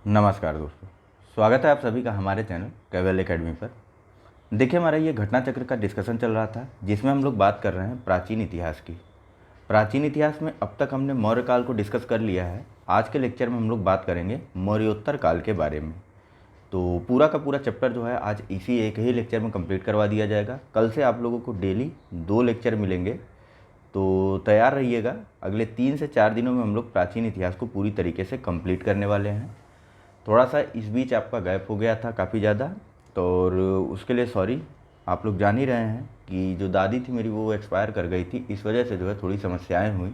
नमस्कार दोस्तों, स्वागत है आप सभी का हमारे चैनल कैवल एकेडमी पर। देखिए, हमारा ये घटना चक्र का डिस्कशन चल रहा था जिसमें हम लोग बात कर रहे हैं प्राचीन इतिहास की। प्राचीन इतिहास में अब तक हमने मौर्य काल को डिस्कस कर लिया है। आज के लेक्चर में हम लोग बात करेंगे मौर्योत्तर काल के बारे में। तो पूरा का पूरा चैप्टर जो है आज इसी एक ही लेक्चर में कंप्लीट करवा दिया जाएगा। कल से आप लोगों को डेली 2 लेक्चर मिलेंगे, तो तैयार रहिएगा। अगले 3 से 4 दिनों में हम लोग प्राचीन इतिहास को पूरी तरीके से कंप्लीट करने वाले हैं। थोड़ा सा इस बीच आपका गैप हो गया था काफ़ी ज़्यादा, तो और उसके लिए सॉरी। आप लोग जान ही रहे हैं कि जो दादी थी मेरी वो एक्सपायर कर गई थी, इस वजह से जो है थोड़ी समस्याएं हुई।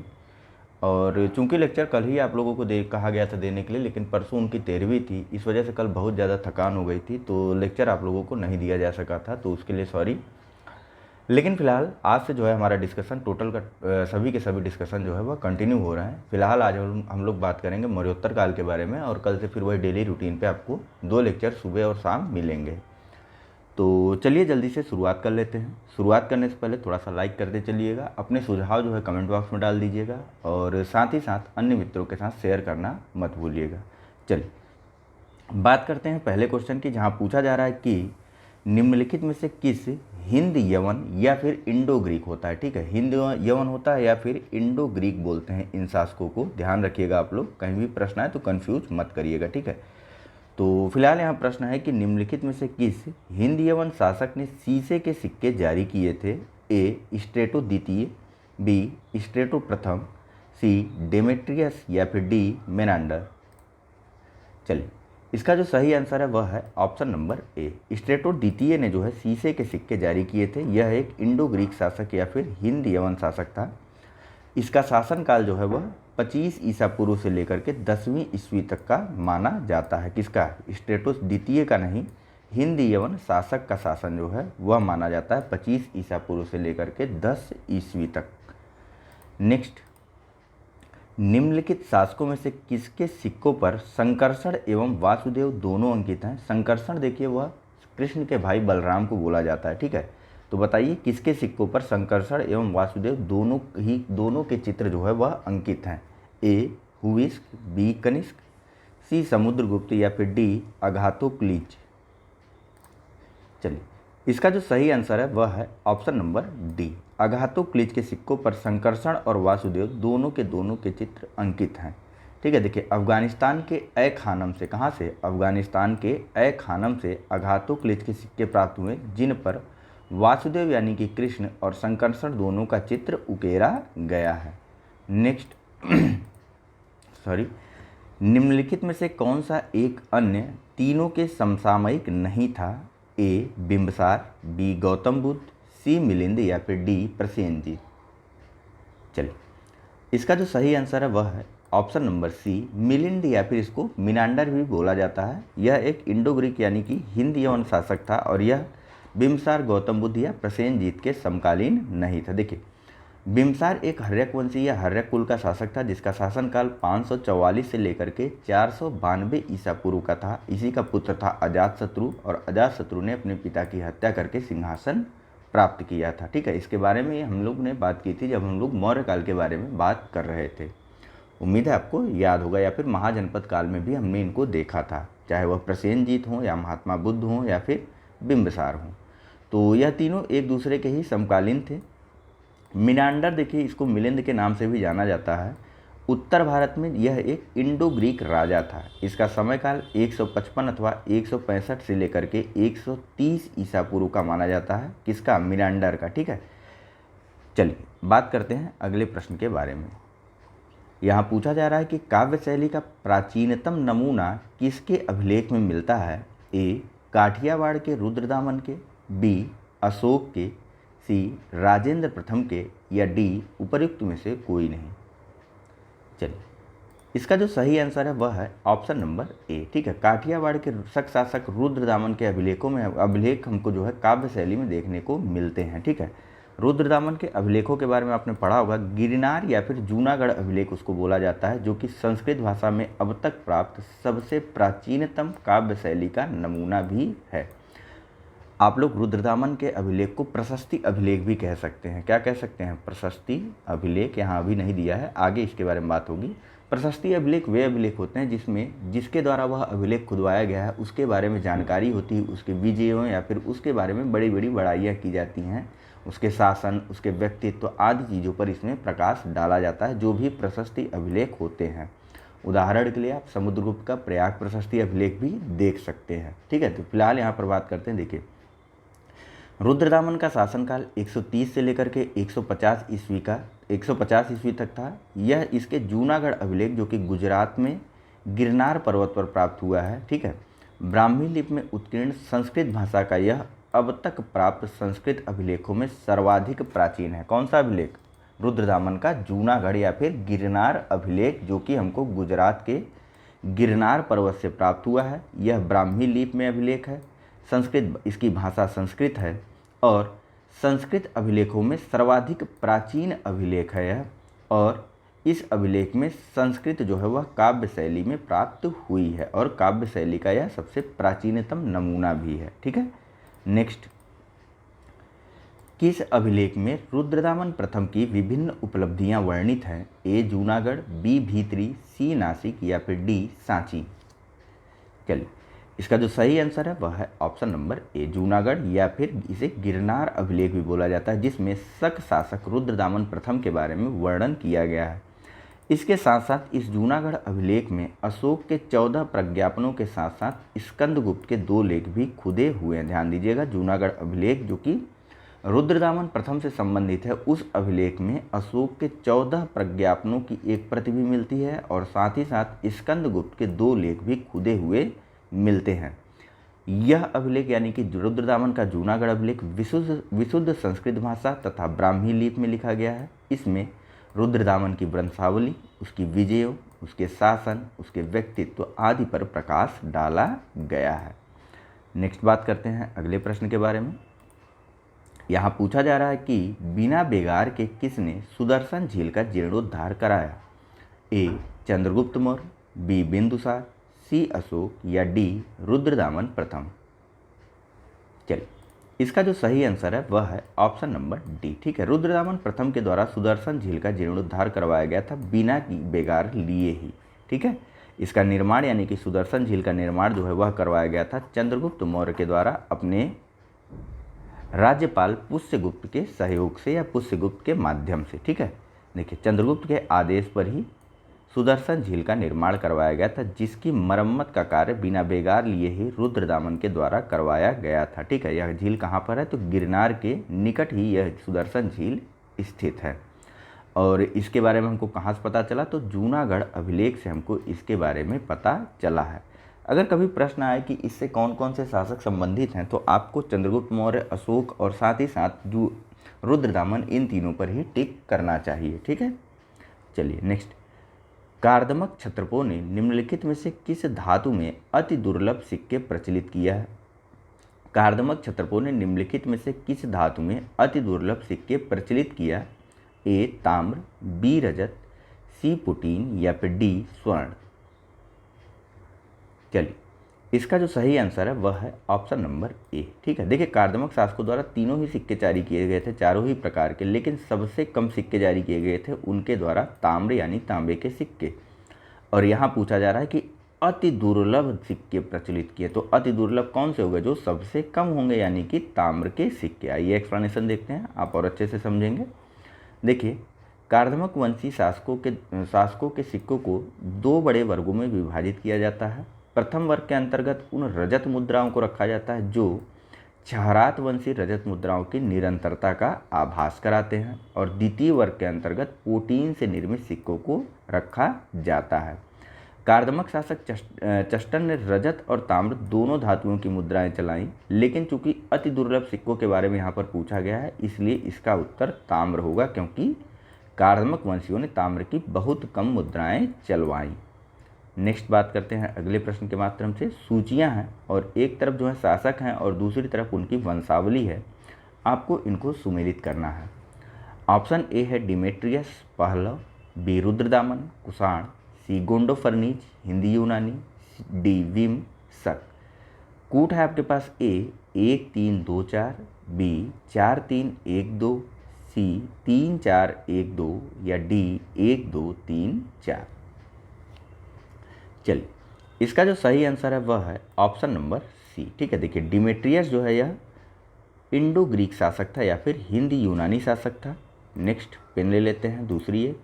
और चूंकि लेक्चर कल ही आप लोगों को कहा गया था देने के लिए, लेकिन परसों उनकी 13वीं थी, इस वजह से कल बहुत ज़्यादा थकान हो गई थी, तो लेक्चर आप लोगों को नहीं दिया जा सका था, तो उसके लिए सॉरी। लेकिन फ़िलहाल आज से जो है हमारा डिस्कशन टोटल का सभी के सभी डिस्कशन जो है वह कंटिन्यू हो रहे हैं। फ़िलहाल आज हम लोग बात करेंगे मौर्योत्तर काल के बारे में, और कल से फिर वही डेली रूटीन पे आपको 2 लेक्चर सुबह और शाम मिलेंगे। तो चलिए जल्दी से शुरुआत कर लेते हैं। शुरुआत करने से पहले थोड़ा सा लाइक करते चलिएगा, अपने सुझाव जो है कमेंट बॉक्स में डाल दीजिएगा, और साथ ही साथ अन्य मित्रों के साथ शेयर करना मत भूलिएगा। चलिए बात करते हैं पहले क्वेश्चन की, जहाँ पूछा जा रहा है कि निम्नलिखित में से किस हिंद यवन या फिर इंडो ग्रीक होता है। ठीक है, हिंद यवन होता है या फिर इंडो ग्रीक बोलते हैं इन शासकों को। ध्यान रखिएगा, आप लोग कहीं भी प्रश्न आए तो कंफ्यूज मत करिएगा। ठीक है, तो फिलहाल यहाँ प्रश्न है कि निम्नलिखित में से किस हिंद यवन शासक ने शीशे के सिक्के जारी किए थे। ए स्ट्रेटो द्वितीय, बी स्ट्रेटो प्रथम, सी डेमेट्रियस या फिर डी मेनांडर। चलिए, इसका जो सही आंसर है वह है ऑप्शन नंबर ए, स्ट्रेटो द्वितीय ने जो है शीशे के सिक्के जारी किए थे। यह एक इंडो ग्रीक शासक या फिर हिंद यवन शासक था। इसका शासनकाल जो है वह 25 ईसा पूर्व से लेकर के 10वीं ईस्वी तक का माना जाता है। किसका? स्ट्रेटो द्वितीय का नहीं, हिंद यवन शासक का शासन जो है वह माना जाता है 25 ईसा पूर्व से लेकर के 10 ईस्वी तक। नेक्स्ट, निम्नलिखित शासकों में से किसके सिक्कों पर संकर्षण एवं वासुदेव दोनों अंकित हैं। संकर्षण देखिए वह कृष्ण के भाई बलराम को बोला जाता है। ठीक है, तो बताइए किसके सिक्कों पर संकर्षण एवं वासुदेव दोनों के चित्र जो है वह अंकित हैं। ए हुविस्क, बी कनिष्क, सी समुद्रगुप्त या फिर डी अगाथोक्लीज। चलिए, इसका जो सही आंसर है वह है ऑप्शन नंबर डी, अगाथोक्लीज के सिक्कों पर संकर्षण और वासुदेव दोनों के चित्र अंकित हैं। ठीक है, देखिए अफगानिस्तान के ए खानम से, कहाँ से? अफगानिस्तान के ए खानम से अगाथोक्लीज के सिक्के प्राप्त हुए, जिन पर वासुदेव यानी कि कृष्ण और संकर्षण दोनों का चित्र उकेरा गया है। नेक्स्ट सॉरी, निम्नलिखित में से कौन सा एक अन्य तीनों के समसामयिक नहीं था। ए बिंबसार, बी गौतम बुद्ध, सी मिलिंद या फिर डी प्रसेनजीत। चलिए, इसका जो सही आंसर है वह है ऑप्शन नंबर सी, मिलिंद या फिर इसको मिनांडर भी बोला जाता है। यह एक इंडो ग्रीक यानी कि हिंद यवन शासक था, और यह बिंबसार गौतम बुद्ध या प्रसेनजीत के समकालीन नहीं था। देखिए, बिंबसार एक हर्यक वंशी या हर्यक कुल का शासक था, जिसका शासनकाल 544 से लेकर के 492 ईसा पूर्व का था। इसी का पुत्र था अजातशत्रु, और अजातशत्रु ने अपने पिता की हत्या करके सिंहासन प्राप्त किया था। ठीक है, इसके बारे में हम लोग ने बात की थी जब हम लोग मौर्य काल के बारे में बात कर रहे थे। उम्मीद है आपको याद होगा, या फिर महाजनपद काल में भी हमने इनको देखा था, चाहे वह प्रसेनजीत हों या महात्मा बुद्ध हों या फिर बिंबसार हों। तो यह तीनों एक दूसरे के ही समकालीन थे। मिनांडर देखिए इसको मिलिंद के नाम से भी जाना जाता है। उत्तर भारत में यह एक इंडो ग्रीक राजा था। इसका समयकाल 155 अथवा 165 से लेकर के 130 ईसा पूर्व का माना जाता है। किसका? मिनांडर का। ठीक है, चलिए बात करते हैं अगले प्रश्न के बारे में। यहाँ पूछा जा रहा है कि काव्य शैली का प्राचीनतम नमूना किसके अभिलेख में मिलता है। ए काठियावाड़ के रुद्रदामन के, बी अशोक के, सी राजेंद्र प्रथम के, या डी उपर्युक्त में से कोई नहीं। चलिए, इसका जो सही आंसर है वह है ऑप्शन नंबर ए। ठीक है, काठियावाड़ के शासक रुद्रदामन के अभिलेख हमको जो है काव्य शैली में देखने को मिलते हैं। ठीक है, रुद्रदामन के अभिलेखों के बारे में आपने पढ़ा होगा। गिरनार या फिर जूनागढ़ अभिलेख उसको बोला जाता है, जो कि संस्कृत भाषा में अब तक प्राप्त सबसे प्राचीनतम काव्य शैली का नमूना भी है। आप लोग रुद्रदामन के अभिलेख को प्रशस्ति अभिलेख भी कह सकते हैं। क्या कह सकते हैं? प्रशस्ति अभिलेख। यहाँ अभी नहीं दिया है, आगे इसके बारे में बात होगी। प्रशस्ति अभिलेख वे अभिलेख होते हैं जिसमें जिसके द्वारा वह अभिलेख खुदवाया गया है उसके बारे में जानकारी होती है, उसके विजयों या फिर उसके बारे में बड़ी बड़ी बड़ाइयाँ की जाती हैं, उसके शासन, उसके व्यक्तित्व आदि चीज़ों पर इसमें प्रकाश डाला जाता है, जो भी प्रशस्ति अभिलेख होते हैं। उदाहरण के लिए आप समुद्रगुप्त का प्रयाग प्रशस्ति अभिलेख भी देख सकते हैं। ठीक है, तो फिलहाल यहाँ पर बात करते हैं। देखिए, रुद्रदामन का शासनकाल 130 से लेकर के 150 ईस्वी तक था। यह इसके जूनागढ़ अभिलेख जो कि गुजरात में गिरनार पर्वत पर प्राप्त हुआ है, ठीक है, ब्राह्मी लिपि में उत्कीर्ण संस्कृत भाषा का यह अब तक प्राप्त संस्कृत अभिलेखों में सर्वाधिक प्राचीन है। कौन सा अभिलेख? रुद्रदामन का जूनागढ़ या फिर गिरनार अभिलेख, जो कि हमको गुजरात के गिरनार पर्वत से प्राप्त हुआ है। यह ब्राह्मी लिपि में अभिलेख है, संस्कृत, इसकी भाषा संस्कृत है और संस्कृत अभिलेखों में सर्वाधिक प्राचीन अभिलेख है यह। और इस अभिलेख में संस्कृत जो है वह काव्य शैली में प्राप्त हुई है और काव्य शैली का यह सबसे प्राचीनतम नमूना भी है। ठीक है, नेक्स्ट, किस अभिलेख में रुद्रदामन प्रथम की विभिन्न उपलब्धियां वर्णित हैं? ए जूनागढ़, बी भीतरी, सी नासिक या फिर डी सांची। चलिए, इसका जो सही आंसर है वह है ऑप्शन नंबर ए जूनागढ़, या फिर इसे गिरनार अभिलेख भी बोला जाता है, जिसमें शक शासक रुद्रदामन प्रथम के बारे में वर्णन किया गया है। इसके साथ साथ इस जूनागढ़ अभिलेख में अशोक के 14 प्रज्ञापनों के साथ साथ स्कंदगुप्त के 2 लेख भी खुदे हुए हैं। ध्यान दीजिएगा, जूनागढ़ अभिलेख जो कि रुद्रदामन प्रथम से संबंधित है, उस अभिलेख में अशोक के 14 प्रज्ञापनों की एक प्रति भी मिलती है और साथ ही साथ स्कंदगुप्त के 2 लेख भी खुदे हुए मिलते हैं। यह अभिलेख यानी कि रुद्रदामन का जूनागढ़ अभिलेख विशुद्ध संस्कृत भाषा तथा ब्राह्मी लिपि में लिखा गया है। इसमें रुद्रदामन की वंशावली, उसकी विजयों, उसके शासन, उसके व्यक्तित्व आदि पर प्रकाश डाला गया है। नेक्स्ट बात करते हैं अगले प्रश्न के बारे में। यहाँ पूछा जा रहा है कि बिना बेगार के किसने सुदर्शन झील का जीर्णोद्धार कराया? ए चंद्रगुप्त मौर्य, बी बिंदुसार, सी अशोक या डी रुद्रदामन प्रथम। चलिए, इसका जो सही आंसर है वह है ऑप्शन नंबर डी। ठीक है, रुद्रदामन प्रथम के द्वारा सुदर्शन झील का जीर्णोद्धार करवाया गया था बिना बेगार लिए ही। ठीक है, इसका निर्माण यानी कि सुदर्शन झील का निर्माण जो है वह करवाया गया था चंद्रगुप्त मौर्य के द्वारा अपने राज्यपाल पुष्यगुप्त के सहयोग से या पुष्यगुप्त के माध्यम से। ठीक है, देखिए, चंद्रगुप्त के आदेश पर ही सुदर्शन झील का निर्माण करवाया गया था, जिसकी मरम्मत का कार्य बिना बेगार लिए ही रुद्रदामन के द्वारा करवाया गया था। ठीक है, यह झील कहाँ पर है? तो गिरनार के निकट ही यह सुदर्शन झील स्थित है। और इसके बारे में हमको कहाँ से पता चला? तो जूनागढ़ अभिलेख से हमको इसके बारे में पता चला है। अगर कभी प्रश्न आए कि इससे कौन कौन से शासक संबंधित हैं, तो आपको चंद्रगुप्त मौर्य, अशोक और साथ ही साथ जो रुद्रदामन, इन तीनों पर ही टिक करना चाहिए। ठीक है, चलिए नेक्स्ट, कार्दमक क्षत्रपों ने निम्नलिखित में से किस धातु में अति दुर्लभ सिक्के प्रचलित किया है? कार्दमक क्षत्रपों ने निम्नलिखित में से किस धातु में अति दुर्लभ सिक्के प्रचलित किया? ए ताम्र, बी रजत, सी पुटीन या फिर डी स्वर्ण। चलिए, इसका जो सही आंसर है वह है ऑप्शन नंबर ए। ठीक है, देखिए, कार्दमक शासकों द्वारा तीनों ही सिक्के जारी किए गए थे, चारों ही प्रकार के, लेकिन सबसे कम सिक्के जारी किए गए थे उनके द्वारा ताम्र यानी तांबे के सिक्के। और यहाँ पूछा जा रहा है कि अति दुर्लभ सिक्के प्रचलित किए, तो अति दुर्लभ कौन से होंगे? जो सबसे कम होंगे, यानी कि ताम्र के सिक्के। आइए एक्सप्लेनेशन देखते हैं, आप और अच्छे से समझेंगे। देखिए, कार्दमक वंशी शासकों के सिक्कों को 2 बड़े वर्गों में विभाजित किया जाता है। प्रथम वर्ग के अंतर्गत उन रजत मुद्राओं को रखा जाता है जो छहरात वंशी रजत मुद्राओं की निरंतरता का आभास कराते हैं, और द्वितीय वर्ग के अंतर्गत पोटीन से निर्मित सिक्कों को रखा जाता है। कार्दमक शासक चस्टन ने रजत और ताम्र दोनों धातुओं की मुद्राएं चलाईं, लेकिन चूंकि अति दुर्लभ सिक्कों के बारे में यहाँ पर पूछा गया है, इसलिए इसका उत्तर ताम्र होगा, क्योंकि कार्दमक वंशियों ने ताम्र की बहुत कम मुद्राएं चलवाईं। नेक्स्ट बात करते हैं अगले प्रश्न के माध्यम से। सूचियां हैं और एक तरफ जो है शासक हैं और दूसरी तरफ उनकी वंशावली है, आपको इनको सुमेलित करना है। ऑप्शन ए है डिमेट्रियस पहलव, बी रुद्रदामन कुषाण, सी गोंडोफर्नीज हिंदी यूनानी, डी विम शक। कूट है आपके पास ए 1 3 2 4, बी 4 3 1 2, सी 3 4 1 2 या डी 1 2 3 4। चलिए, इसका जो सही आंसर है वह है ऑप्शन नंबर सी। ठीक है, देखिए डिमेट्रियस जो है यह इंडो ग्रीक शासक था या फिर हिंदी यूनानी शासक था। नेक्स्ट पेन ले लेते हैं दूसरी एक।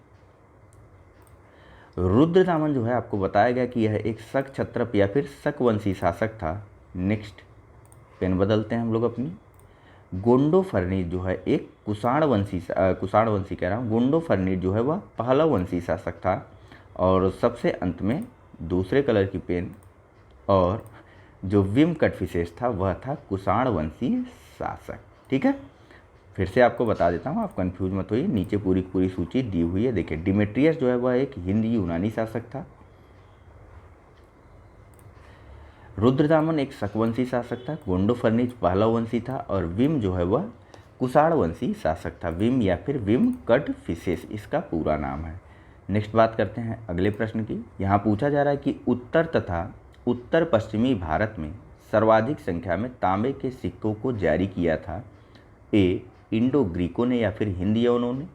रुद्रदामन जो है आपको बताया गया कि यह एक शक क्षत्रप या फिर शक वंशी शासक था। नेक्स्ट पेन बदलते हैं हम लोग अपनी। गोंडोफर्निस जो है एक कुषाण वंशी कह रहा हूँ, गोंडोफर्निस जो है वह पहलव वंशी शासक था। और सबसे अंत में दूसरे कलर की पेन, और जो विम कटफिसेस था वह था कुषाण वंशी शासक। ठीक है, फिर से आपको बता देता हूँ, आप कंफ्यूज मत होइए, नीचे पूरी पूरी सूची दी हुई है। देखिए डिमेट्रियस जो है वह एक हिंदी यूनानी शासक था, रुद्रदामन एक शकवंशी शासक था, गोंडोफर्निस पहलव वंशी था, और विम जो है वह कुषाण वंशी शासक था। विम या फिर विम कटफिसेस इसका पूरा नाम है। नेक्स्ट बात करते हैं अगले प्रश्न की। यहाँ पूछा जा रहा है कि उत्तर तथा उत्तर पश्चिमी भारत में सर्वाधिक संख्या में तांबे के सिक्कों को जारी किया था। ए इंडो ग्रीकों ने या फिर हिंदियों ने,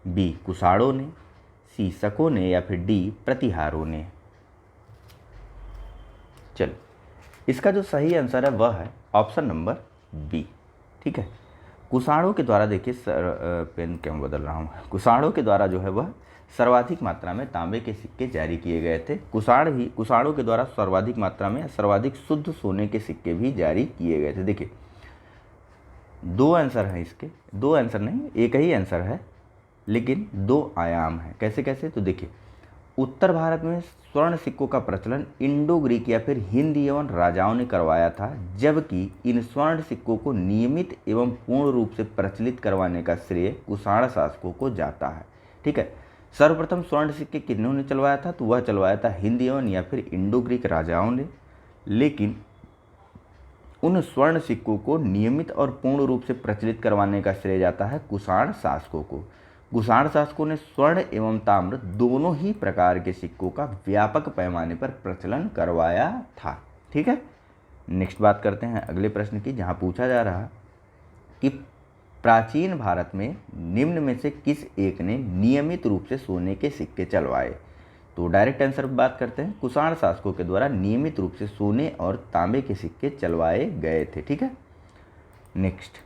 बी कुषाणों ने, सी शकों ने, या फिर डी प्रतिहारों ने। चलो, इसका जो सही आंसर है वह है ऑप्शन नंबर बी। ठीक है, कुषाणों के द्वारा, देखिए पेन क्यों बदल रहा हूँ, कुषाणों के द्वारा जो है वह सर्वाधिक मात्रा में तांबे के सिक्के जारी किए गए थे। कुषाणों के द्वारा सर्वाधिक मात्रा में सर्वाधिक शुद्ध सोने के सिक्के भी जारी किए गए थे। देखिए दो आंसर हैं इसके, दो आंसर नहीं, एक ही आंसर है लेकिन दो आयाम है। कैसे कैसे, तो देखिए उत्तर भारत में स्वर्ण सिक्कों का प्रचलन इंडो ग्रीक या फिर हिंद एवं राजाओं ने करवाया था, जबकि इन स्वर्ण सिक्कों को नियमित एवं पूर्ण रूप से प्रचलित करवाने का श्रेय कुषाण शासकों को जाता है। ठीक है, सर्वप्रथम स्वर्ण सिक्के किन्होंने चलवाया था, तो वह चलवाया था हिंद एवं या फिर इंडो ग्रीक राजाओं ने, लेकिन उन स्वर्ण सिक्कों को नियमित और पूर्ण रूप से प्रचलित करवाने का श्रेय जाता है कुषाण शासकों को। कुषाण शासकों ने स्वर्ण एवं ताम्र दोनों ही प्रकार के सिक्कों का व्यापक पैमाने पर प्रचलन करवाया था। ठीक है, नेक्स्ट बात करते हैं अगले प्रश्न की, जहां पूछा जा रहा कि प्राचीन भारत में निम्न में से किस एक ने नियमित रूप से सोने के सिक्के चलवाए। तो डायरेक्ट आंसर बात करते हैं, कुषाण शासकों के द्वारा नियमित रूप से सोने और तांबे के सिक्के चलवाए गए थे। ठीक है, नेक्स्ट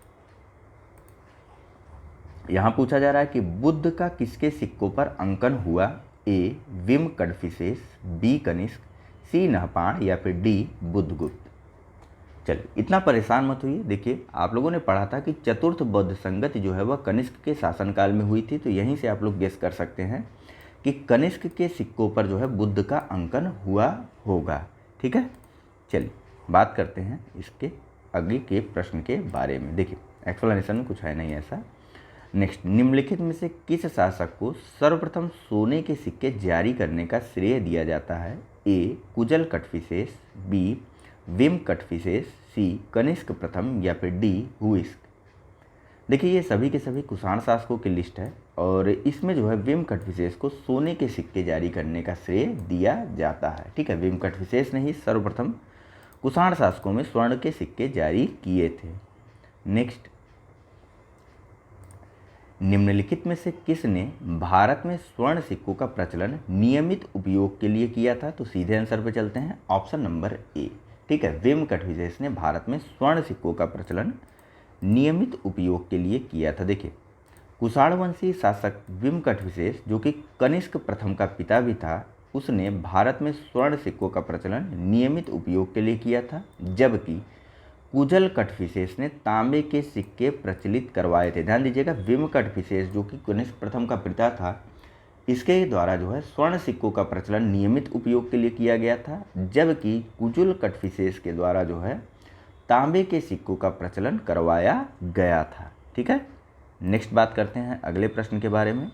यहां पूछा जा रहा है कि बुद्ध का किसके सिक्कों पर अंकन हुआ। ए विम कड़फिसेस, बी कनिष्क, सी नहपाण, या फिर डी बुद्धगुप्त। चलिए इतना परेशान मत होइए, देखिए आप लोगों ने पढ़ा था कि चतुर्थ बौद्ध संगति जो है वह कनिष्क के शासनकाल में हुई थी, तो यहीं से आप लोग गेस कर सकते हैं कि कनिष्क के सिक्कों पर जो है बुद्ध का अंकन हुआ होगा। ठीक है, चलिए बात करते हैं इसके आगे के प्रश्न के बारे में। देखिए एक्सप्लेनेशन में कुछ है नहीं ऐसा। नेक्स्ट, निम्नलिखित में से किस शासक को सर्वप्रथम सोने के सिक्के जारी करने का श्रेय दिया जाता है। ए कुजल कटफिसेस, बी विम कटफिसेस, सी कनिष्क प्रथम, या फिर डी हुइस्क। देखिए ये सभी के सभी कुषाण शासकों की लिस्ट है, और इसमें जो है विम कटफिसेस को सोने के सिक्के जारी करने का श्रेय दिया जाता है। ठीक है, विम कटफिसेस ने ही सर्वप्रथम कुषाण शासकों में स्वर्ण के सिक्के जारी किए थे। नेक्स्ट, निम्नलिखित में से किसने भारत में स्वर्ण सिक्कों का प्रचलन नियमित उपयोग के लिए किया था। तो सीधे आंसर पे चलते हैं, ऑप्शन नंबर ए। ठीक है, विम कटफिसेस ने भारत में स्वर्ण सिक्कों का प्रचलन नियमित उपयोग के लिए किया था। देखिए कुषाण वंशी शासक विम कटफिसेस, जो कि कनिष्क प्रथम का पिता भी था, उसने भारत में स्वर्ण सिक्कों का प्रचलन नियमित उपयोग के लिए किया था, जबकि कुजल कटफिसेस ने तांबे के सिक्के प्रचलित करवाए थे। ध्यान दीजिएगा, विम कटफिसेस जो कि कनिष्क प्रथम का पिता था, इसके द्वारा जो है स्वर्ण सिक्कों का प्रचलन नियमित उपयोग के लिए किया गया था, जबकि कुजल कटफिसेस के द्वारा जो है तांबे के सिक्कों का प्रचलन करवाया गया था। ठीक है, नेक्स्ट बात करते हैं अगले प्रश्न के बारे में।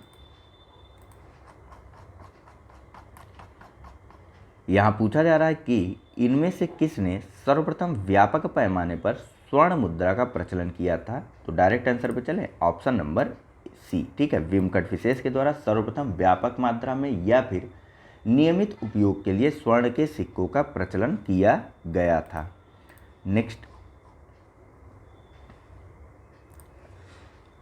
यहाँ पूछा जा रहा है कि इनमें से किसने सर्वप्रथम व्यापक पैमाने पर स्वर्ण मुद्रा का प्रचलन किया था। तो डायरेक्ट आंसर पे चले, ऑप्शन नंबर सी। ठीक है, विम कटफिसेस के द्वारा सर्वप्रथम व्यापक मात्रा में या फिर नियमित उपयोग के लिए स्वर्ण के सिक्कों का प्रचलन किया गया था। नेक्स्ट,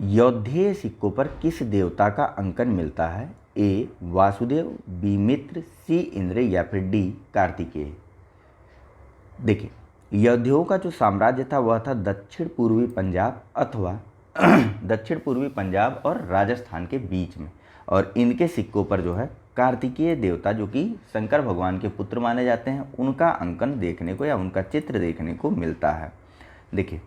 यौधेय सिक्कों पर किस देवता का अंकन मिलता है। ए वासुदेव, बी मित्र, सी इंद्र या फिर डी कार्तिकेय। देखिए, यौधेयों का जो साम्राज्य था वह था दक्षिण पूर्वी पंजाब अथवा दक्षिण पूर्वी पंजाब और राजस्थान के बीच में, और इनके सिक्कों पर जो है कार्तिकेय देवता जो कि शंकर भगवान के पुत्र माने जाते हैं उनका अंकन देखने को या उनका चित्र देखने को मिलता है। देखिए,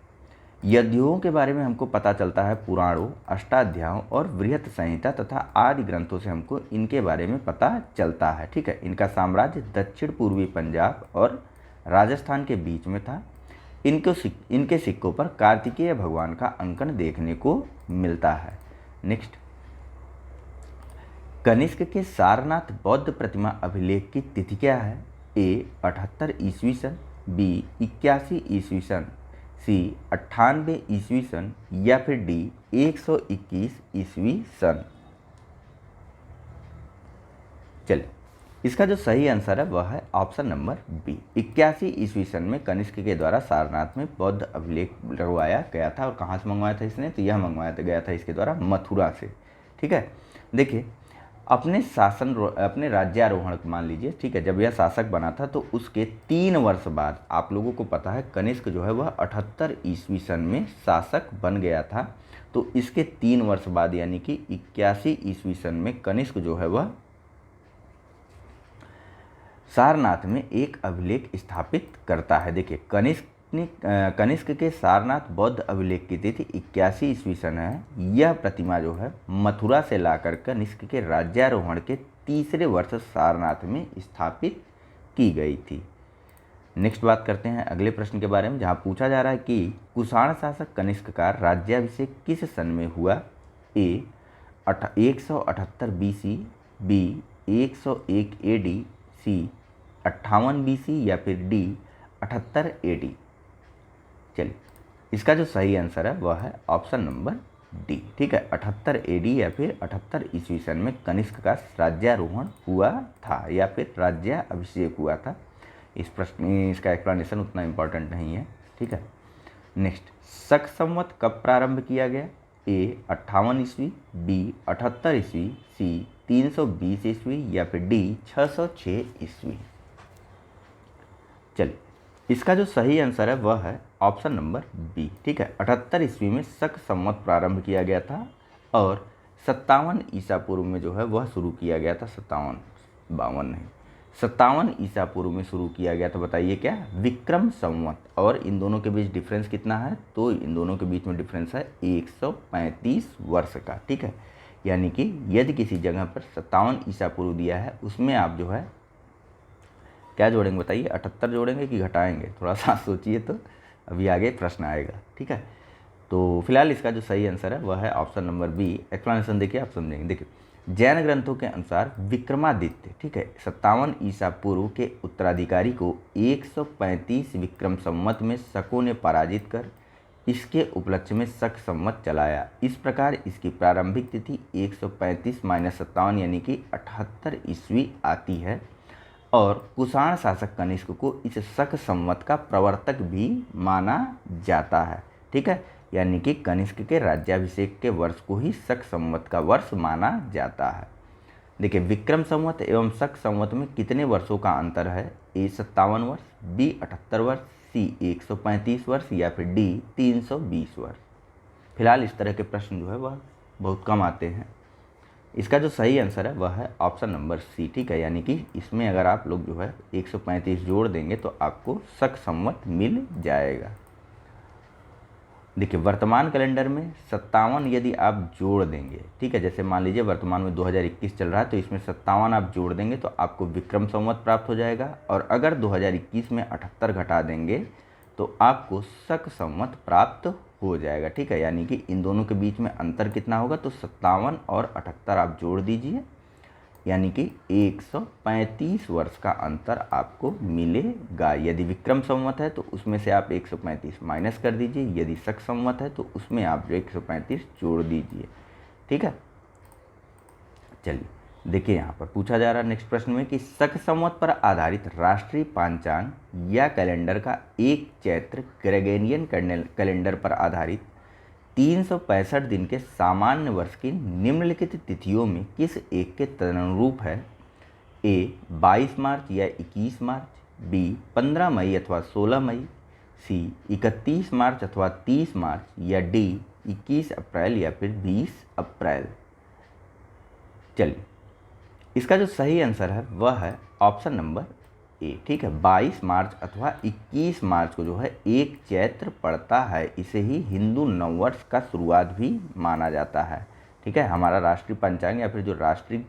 यौधेयों के बारे में हमको पता चलता है पुराणों, अष्टाध्यायों और बृहत संहिता तथा आदि ग्रंथों से हमको इनके बारे में पता चलता है। ठीक है, इनका साम्राज्य दक्षिण पूर्वी पंजाब और राजस्थान के बीच में था। इनके सिक्कों पर कार्तिकेय भगवान का अंकन देखने को मिलता है। नेक्स्ट, कनिष्क के सारनाथ बौद्ध प्रतिमा अभिलेख की तिथि क्या है? ए 78 ईस्वी सन, बी 81 ईस्वी सन, सी 98 ईस्वी सन या फिर डी 121 ईस्वी सन। चलिए, इसका जो सही आंसर है वह है ऑप्शन नंबर बी, 81 ईस्वी सन में कनिष्क के द्वारा सारनाथ में बौद्ध अभिलेख लगवाया गया था। और कहाँ से मंगवाया था इसने? तो यह मंगवाया गया था इसके द्वारा मथुरा से। ठीक है, देखिए, अपने राज्यारोहण मान लीजिए, ठीक है, जब यह शासक बना था तो उसके 3 वर्ष बाद, आप लोगों को पता है कनिष्क जो है वह 78 ईस्वी सन में शासक बन गया था, तो इसके 3 वर्ष बाद यानी कि 81 ईस्वी सन में कनिष्क जो है वह सारनाथ में एक अभिलेख स्थापित करता है। देखिए, कनिष्क के सारनाथ बौद्ध अभिलेख की तिथि 81 ईस्वी सन है। यह प्रतिमा जो है मथुरा से लाकर कनिष्क के राज्यारोहण के 3रे वर्ष सारनाथ में स्थापित की गई थी। नेक्स्ट बात करते हैं अगले प्रश्न के बारे में, जहां पूछा जा रहा है कि कुषाण शासक कनिष्क का राज्याभिषेक किस सन में हुआ? ए 178 BC, बी 101 AD, सी 58 BC या फिर डी 78 AD। चलिए, इसका जो सही आंसर है वह है ऑप्शन नंबर डी। ठीक है, 78 AD या फिर 78 ईस्वी सन में कनिष्क का राज्यारोहण हुआ था या फिर राज्याभिषेक हुआ था। इस प्रश्न इसका एक्सप्लेनेशन उतना इम्पोर्टेंट नहीं है। ठीक है, नेक्स्ट, शक संवत कब प्रारंभ किया गया? ए 58 ईस्वी, बी 78 ईस्वी, सी 320 ईस्वी या फिर डी 606 ईस्वी। चलिए, इसका जो सही आंसर है वह है ऑप्शन नंबर बी। ठीक है, 78 ईस्वी में शक संवत प्रारंभ किया गया था और 57 ईसा पूर्व में जो है वह शुरू किया गया था। 57 ईसा पूर्व में शुरू किया गया था। बताइए क्या? विक्रम संवत। और इन दोनों के बीच डिफरेंस कितना है? तो इन दोनों के बीच में डिफरेंस है 135 वर्ष का। ठीक है, यानी कि यदि किसी जगह पर 57 ईसा पूर्व दिया है उसमें आप जो है क्या जोड़ेंगे? बताइए, 78 जोड़ेंगे कि घटाएंगे? थोड़ा सा सोचिए, तो अभी आगे प्रश्न आएगा। ठीक है, तो फिलहाल इसका जो सही आंसर है वह है ऑप्शन नंबर बी। एक्सप्लेनेशन देखिए, आप समझेंगे। देखिए, जैन ग्रंथों के अनुसार विक्रमादित्य, ठीक है, 57 ईसा पूर्व के उत्तराधिकारी को 135 विक्रम संवत में शकों ने पराजित कर इसके उपलक्ष्य में शक संवत चलाया। इस प्रकार इसकी प्रारंभिक तिथि 135 - 57 यानी कि 78 ईस्वी आती है। और कुषाण शासक कनिष्क को इस शक संवत का प्रवर्तक भी माना जाता है। ठीक है, यानी कि कनिष्क के राज्याभिषेक के वर्ष को ही शक संवत का वर्ष माना जाता है। देखिए, विक्रम संवत एवं शक संवत में कितने वर्षों का अंतर है? ए 57 वर्ष, बी 78 वर्ष, सी 135 वर्ष या फिर डी 320 वर्ष। फिलहाल इस तरह के प्रश्न जो है वह बहुत कम आते हैं। इसका जो सही आंसर है वह है ऑप्शन नंबर सी। ठीक है, यानी कि इसमें अगर आप लोग जो है 135 जोड़ देंगे तो आपको शक संवत मिल जाएगा। देखिए, वर्तमान कैलेंडर में 57 यदि आप जोड़ देंगे, ठीक है, जैसे मान लीजिए वर्तमान में 2021 चल रहा है तो इसमें 57 आप जोड़ देंगे तो आपको विक्रम संवत प्राप्त हो जाएगा। और अगर 2021 में 78 घटा देंगे तो आपको शक संवत प्राप्त हो जाएगा। ठीक है, यानी कि इन दोनों के बीच में अंतर कितना होगा? तो 57 और 78 आप जोड़ दीजिए, यानी कि 135 वर्ष का अंतर आपको मिलेगा। यदि विक्रम संवत है तो उसमें से आप 135 माइनस कर दीजिए, यदि शक संवत है तो उसमें आप जो 135 जोड़ दीजिए। ठीक है, चलिए देखिए, यहाँ पर पूछा जा रहा है नेक्स्ट प्रश्न में कि शक संवत पर आधारित राष्ट्रीय पांचांग या कैलेंडर का एक चैत्र ग्रेगोरियन कैलेंडर पर आधारित 365 दिन के सामान्य वर्ष की निम्नलिखित तिथियों में किस एक के तदनुरूप है? ए 22 मार्च या 21 मार्च, बी 15 मई अथवा 16 मई, सी 31 मार्च अथवा 30 मार्च, या डी 21 अप्रैल या फिर 20 अप्रैल। चलिए, इसका जो सही आंसर है वह है ऑप्शन नंबर ए। ठीक है, 22 मार्च अथवा 21 मार्च को जो है एक चैत्र पड़ता है, इसे ही हिंदू नववर्ष का शुरुआत भी माना जाता है। ठीक है, हमारा राष्ट्रीय पंचांग या फिर जो राष्ट्रीय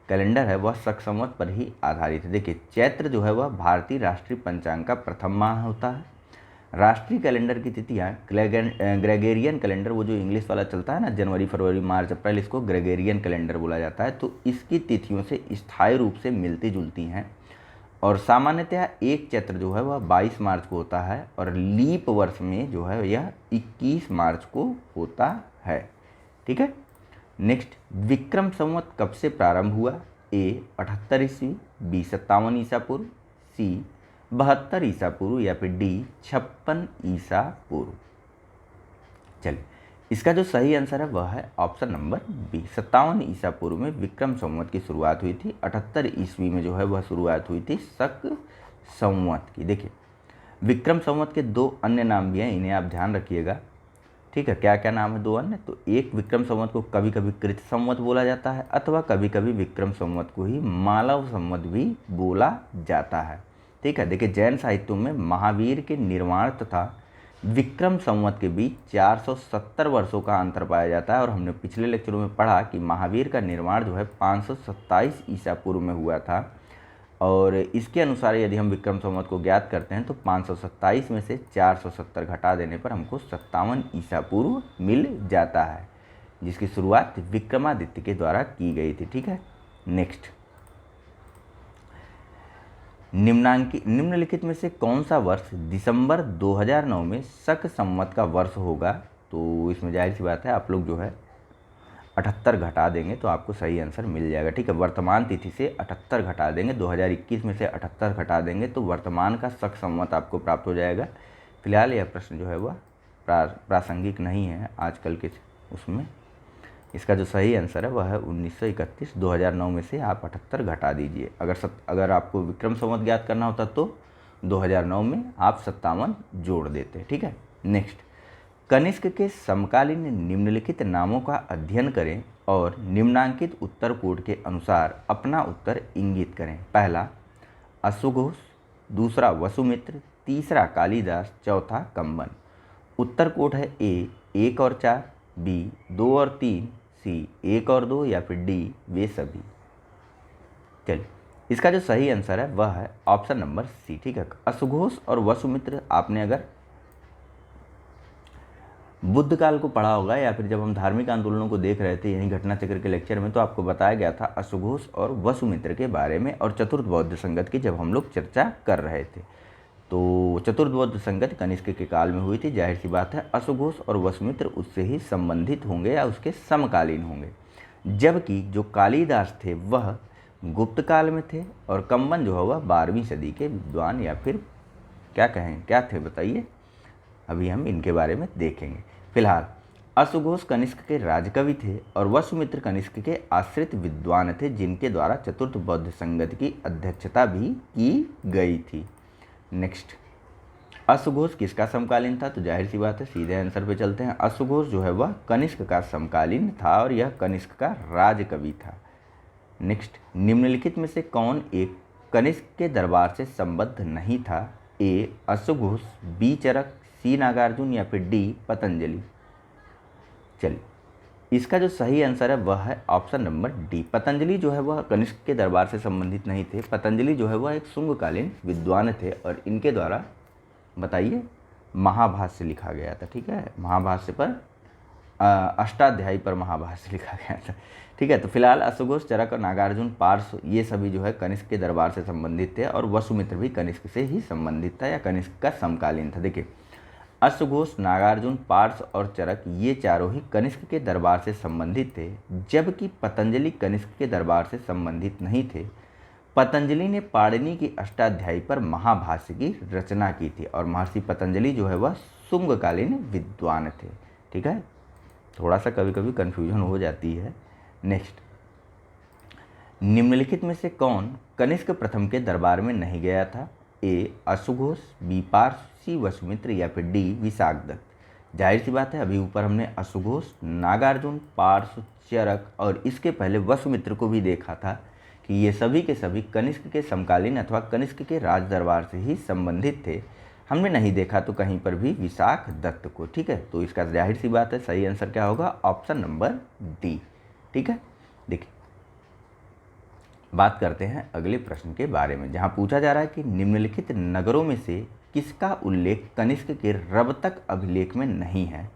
कैलेंडर है वह शक संवत पर ही आधारित है। देखिए, चैत्र जो है वह भारतीय राष्ट्रीय पंचांग का प्रथम माह होता है। राष्ट्रीय कैलेंडर की तिथियाँ ग्रेगोरियन कैलेंडर, वो जो इंग्लिश वाला चलता है ना, जनवरी फरवरी मार्च अप्रैल, इसको ग्रेगोरियन कैलेंडर बोला जाता है। तो इसकी तिथियों से स्थायी रूप से मिलती जुलती हैं और सामान्यतः एक चैत्र जो है वह 22 मार्च को होता है और लीप वर्ष में जो है यह 21 मार्च को होता है। ठीक है, नेक्स्ट, विक्रम संवत कब से प्रारंभ हुआ? ए 78 ईस्वी, बी 57 ईसा पूर्व, सी 72 ईसा पूर्व, या फिर डी 56 ईसा पूर्व। चलिए, इसका जो सही आंसर है वह है ऑप्शन नंबर बी, 57 ईसा पूर्व में विक्रम संवत की शुरुआत हुई थी। 78 ईस्वी में जो है वह शुरुआत हुई थी शक संवत की। देखिए, विक्रम संवत के दो अन्य नाम भी हैं, इन्हें आप ध्यान रखिएगा। ठीक है, क्या क्या नाम है दो अन्य? तो एक विक्रम संवत को कभी कभी कृत संवत बोला जाता है अथवा कभी कभी विक्रम संवत को ही मालव संवत भी बोला जाता है। ठीक है, देखिए, जैन साहित्यों में महावीर के निर्माण तथा विक्रम संवत के बीच 470 वर्षों का अंतर पाया जाता है और हमने पिछले लेक्चरों में पढ़ा कि महावीर का निर्माण जो है 527 ईसा पूर्व में हुआ था और इसके अनुसार यदि हम विक्रम संवत को ज्ञात करते हैं तो 527 में से 470 घटा देने पर हमको 57 ईसा पूर्व मिल जाता है, जिसकी शुरुआत विक्रमादित्य के द्वारा की गई थी। ठीक है, नेक्स्ट, निम्नलिखित में से कौन सा वर्ष दिसंबर 2009 में शक संवत का वर्ष होगा? तो इसमें जाहिर सी बात है आप लोग जो है 78 घटा देंगे तो आपको सही आंसर मिल जाएगा। ठीक है, वर्तमान तिथि से 78 घटा देंगे, 2021 में से 78 घटा देंगे तो वर्तमान का शक संवत आपको प्राप्त हो जाएगा। फिलहाल यह प्रश्न जो है वह प्रासंगिक नहीं है आजकल के उसमें। इसका जो सही आंसर है वह है 1931। 2009 में से आप 78 घटा दीजिए। अगर आपको विक्रम संवत ज्ञात करना होता तो 2009 में आप 57 जोड़ देते। ठीक है, नेक्स्ट, कनिष्क के समकालीन निम्नलिखित नामों का अध्ययन करें और निम्नांकित उत्तर कोड के अनुसार अपना उत्तर इंगित करें। पहला अश्वघोष, दूसरा वसुमित्र, तीसरा कालिदास, चौथा कंबन। उत्तर कोड है ए 1 और 4, बी 2 और 3, सी 1 और 2, या फिर डी वे सभी। चलिए, इसका जो सही आंसर है वह है ऑप्शन नंबर सी। ठीक है, अश्वघोष और वसुमित्र आपने अगर बुद्ध काल को पढ़ा होगा या फिर जब हम धार्मिक आंदोलनों को देख रहे थे यहीं घटना चक्र के लेक्चर में, तो आपको बताया गया था अश्वघोष और वसुमित्र के बारे में और चतुर्थ बौद्ध संगत की जब हम लोग चर्चा कर रहे थे। तो चतुर्थ बौद्ध संगत कनिष्क के काल में हुई थी। जाहिर सी बात है अश्वघोष और वसुमित्र उससे ही संबंधित होंगे या उसके समकालीन होंगे, जबकि जो कालिदास थे वह गुप्त काल में थे और कंबन जो है वह 12वीं सदी के विद्वान या फिर क्या थे बताइए, अभी हम इनके बारे में देखेंगे। फिलहाल अश्वघोष कनिष्क के राजकवि थे और वसुमित्र कनिष्क के आश्रित विद्वान थे, जिनके द्वारा चतुर्थ बौद्ध संगत की अध्यक्षता भी की गई थी। नेक्स्ट, अश्वघोष किसका समकालीन था? तो जाहिर सी बात है सीधे आंसर पे चलते हैं। अश्वघोष जो है वह कनिष्क का समकालीन था और यह कनिष्क का राजकवि था। नेक्स्ट, निम्नलिखित में से कौन एक कनिष्क के दरबार से संबद्ध नहीं था? ए अश्वघोष, बी चरक, सी नागार्जुन, या फिर डी पतंजलि। चलिए, इसका जो सही आंसर है वह है ऑप्शन नंबर डी। पतंजलि जो है वह कनिष्क के दरबार से संबंधित नहीं थे। पतंजलि जो है वह एक शुंगकालीन विद्वान थे और इनके द्वारा बताइए महाभाष्य लिखा गया था। ठीक है, महाभाष्य पर अष्टाध्यायी पर महाभाष्य लिखा गया था। ठीक है, तो फिलहाल अश्वघोष, चरक और नागार्जुन, पार्श ये सभी जो है कनिष्क के दरबार से संबंधित थे और वसुमित्र भी कनिष्क से ही संबंधित था या कनिष्क का समकालीन था। देखिए, अश्वघोष, नागार्जुन, पार्श और चरक ये चारों ही कनिष्क के दरबार से संबंधित थे, जबकि पतंजलि कनिष्क के दरबार से संबंधित नहीं थे। पतंजलि ने पाणिनि की अष्टाध्यायी पर महाभाष्य की रचना की थी और महर्षि पतंजलि जो है वह शुंगकालीन विद्वान थे। ठीक है, थोड़ा सा कभी कभी कन्फ्यूजन हो जाती है। नेक्स्ट, निम्नलिखित में से कौन कनिष्क प्रथम के दरबार में नहीं गया था? ए अश्वघोष, बी पार्थ, सी वसुमित्र या फिर डी विशाखदत्त। जाहिर सी बात है, अभी ऊपर हमने अश्वघोष, नागार्जुन, पार्थ, चरक और इसके पहले वसुमित्र को भी देखा था कि ये सभी के सभी कनिष्क के समकालीन अथवा कनिष्क के राज दरबार से ही संबंधित थे। हमने नहीं देखा तो कहीं पर भी विशाखदत्त को। ठीक है, तो इसका जाहिर सी बात है सही आंसर क्या होगा? Option number D. ठीक है, देखिए बात करते हैं अगले प्रश्न के बारे में, जहां पूछा जा रहा है कि निम्नलिखित नगरों में से किसका उल्लेख कनिष्क के रबतक अभिलेख में नहीं है?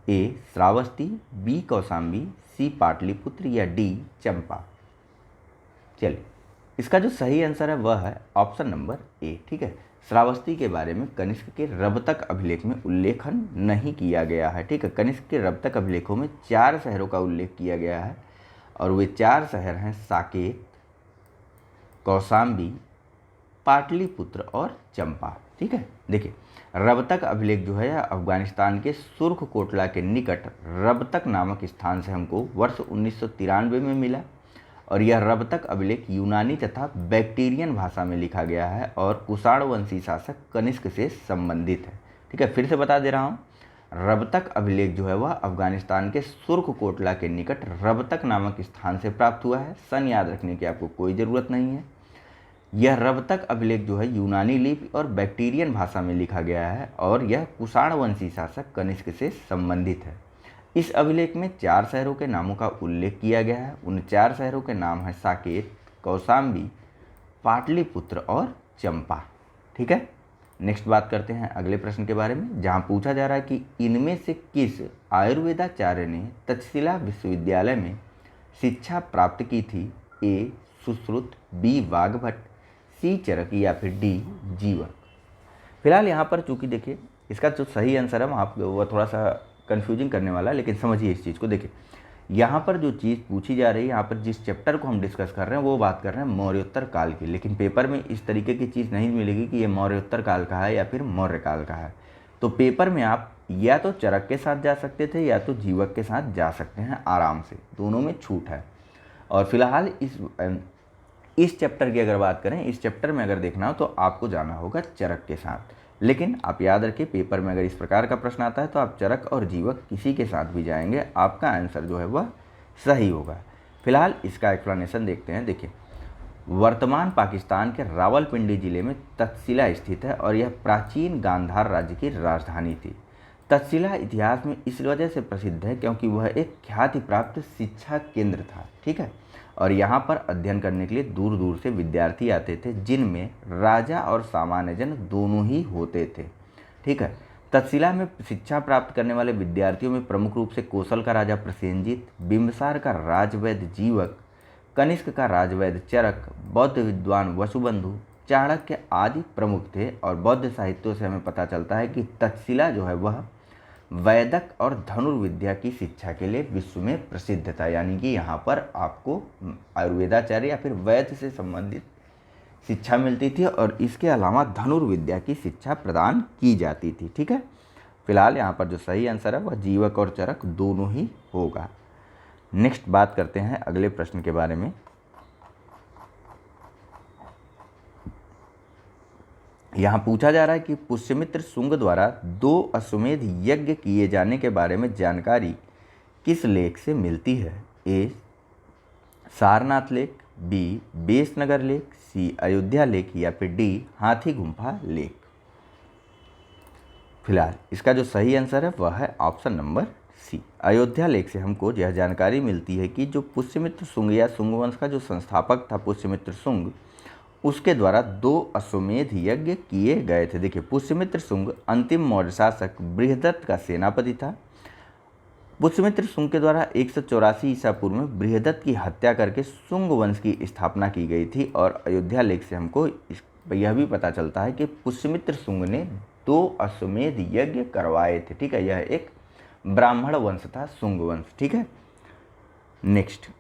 ए श्रावस्ती, बी कौशाम्बी, सी पाटलिपुत्र या डी चंपा। चलिए, इसका जो सही आंसर है वह है ऑप्शन नंबर ए। ठीक है, श्रावस्ती के बारे में कनिष्क के रबतक अभिलेख में उल्लेखन नहीं किया गया है। ठीक है, कनिष्क के रबतक अभिलेखों में 4 शहरों का उल्लेख किया गया है और वे 4 शहर हैं साकेत, कौशाम्बी, पाटलिपुत्र और चंपा। ठीक है, देखिए रबतक अभिलेख जो है अफगानिस्तान के सुर्ख कोटला के निकट रबतक नामक स्थान से हमको वर्ष 1993 में मिला और यह रबतक अभिलेख यूनानी तथा बैक्टीरियन भाषा में लिखा गया है और कुषाण वंशी शासक कनिष्क से संबंधित है। ठीक है, फिर से बता दे रहा हूँ, रबतक अभिलेख जो है वह अफगानिस्तान के सुर्ख कोटला के निकट रबतक नामक स्थान से प्राप्त हुआ है। सन याद रखने की आपको कोई ज़रूरत नहीं है। यह रबतक अभिलेख जो है यूनानी लिपि और बैक्टीरियन भाषा में लिखा गया है और यह कुषाण वंशी शासक कनिष्क से संबंधित है। इस अभिलेख में 4 शहरों के नामों का उल्लेख किया गया है। उन 4 शहरों के नाम हैं साकेत, कौशाम्बी, पाटलिपुत्र और चंपा। ठीक है, नेक्स्ट बात करते हैं अगले प्रश्न के बारे में, जहां पूछा जा रहा है कि इनमें से किस आयुर्वेदाचार्य ने तक्षशिला विश्वविद्यालय में शिक्षा प्राप्त की थी? ए सुश्रुत, बी वाग्भट, सी चरक या फिर डी जीवक। फिलहाल यहाँ पर चूंकि देखिए इसका जो सही आंसर है वह थोड़ा सा कन्फ्यूजिंग करने वाला है, लेकिन समझिए इस चीज़ को। देखिए यहाँ पर जो चीज़ पूछी जा रही है, यहाँ पर जिस चैप्टर को हम डिस्कस कर रहे हैं वो बात कर रहे हैं मौर्योत्तर काल की, लेकिन पेपर में इस तरीके की चीज़ नहीं मिलेगी कि ये मौर्योत्तर काल का है या फिर मौर्य काल का है। तो पेपर में आप या तो चरक के साथ जा सकते थे या तो जीवक के साथ जा सकते हैं आराम से, दोनों में छूट है। और फिलहाल इस चैप्टर की अगर बात करें, इस चैप्टर में अगर देखना हो तो आपको जाना होगा चरक के साथ, लेकिन आप याद रखिए पेपर में अगर इस प्रकार का प्रश्न आता है तो आप चरक और जीवक किसी के साथ भी जाएंगे, आपका आंसर जो है वह सही होगा। फिलहाल इसका एक्सप्लेनेशन देखते हैं। देखिए वर्तमान पाकिस्तान के रावलपिंडी जिले में तक्षशिला स्थित है और यह प्राचीन गांधार राज्य की राजधानी थी। तक्षशिला इतिहास में इस वजह से प्रसिद्ध है क्योंकि वह एक ख्याति प्राप्त शिक्षा केंद्र था। ठीक है, और यहाँ पर अध्ययन करने के लिए दूर दूर से विद्यार्थी आते थे, जिनमें राजा और सामान्य जन दोनों ही होते थे। ठीक है, तक्षशिला में शिक्षा प्राप्त करने वाले विद्यार्थियों में प्रमुख रूप से कौशल का राजा प्रसेनजीत, बिंबिसार का राजवैद्य जीवक, कनिष्क का राजवैद्य चरक, बौद्ध विद्वान वसुबंधु, चाणक्य आदि प्रमुख थे। और बौद्ध साहित्यों से हमें पता चलता है कि तक्षशिला जो है वह वैदक और धनुर्विद्या की शिक्षा के लिए विश्व में प्रसिद्ध था, यानी कि यहाँ पर आपको आयुर्वेदाचार्य या फिर वैद्य से संबंधित शिक्षा मिलती थी और इसके अलावा धनुर्विद्या की शिक्षा प्रदान की जाती थी। ठीक है, फिलहाल यहाँ पर जो सही आंसर है वह जीवक और चरक दोनों ही होगा। नेक्स्ट बात करते हैं अगले प्रश्न के बारे में। यहाँ पूछा जा रहा है कि पुष्यमित्र शुंग द्वारा 2 अश्वमेध यज्ञ किए जाने के बारे में जानकारी किस लेख से मिलती है? ए सारनाथ लेख, बी बेसनगर लेख, सी अयोध्या लेख या फिर डी हाथी गुम्फा लेख। फिलहाल इसका जो सही आंसर है वह है ऑप्शन नंबर सी, अयोध्या लेख से हमको यह जानकारी मिलती है कि जो पुष्यमित्र शुंग या शुंग वंश का जो संस्थापक था पुष्यमित्र शुंग, उसके द्वारा 2 अश्वमेध यज्ञ किए गए थे। देखिए पुष्यमित्र शुंग अंतिम मौर्य शासक बृहदत्त का सेनापति था। पुष्यमित्र शुंग के द्वारा 184 ईसा पूर्व में बृहदत्त की हत्या करके शुंग वंश की स्थापना की गई थी। और अयोध्या लेख से हमको यह भी पता चलता है कि पुष्यमित्र शुंग ने 2 अश्वमेध यज्ञ करवाए थे। ठीक है, यह एक ब्राह्मण वंश था शुंग वंश। ठीक है, नेक्स्ट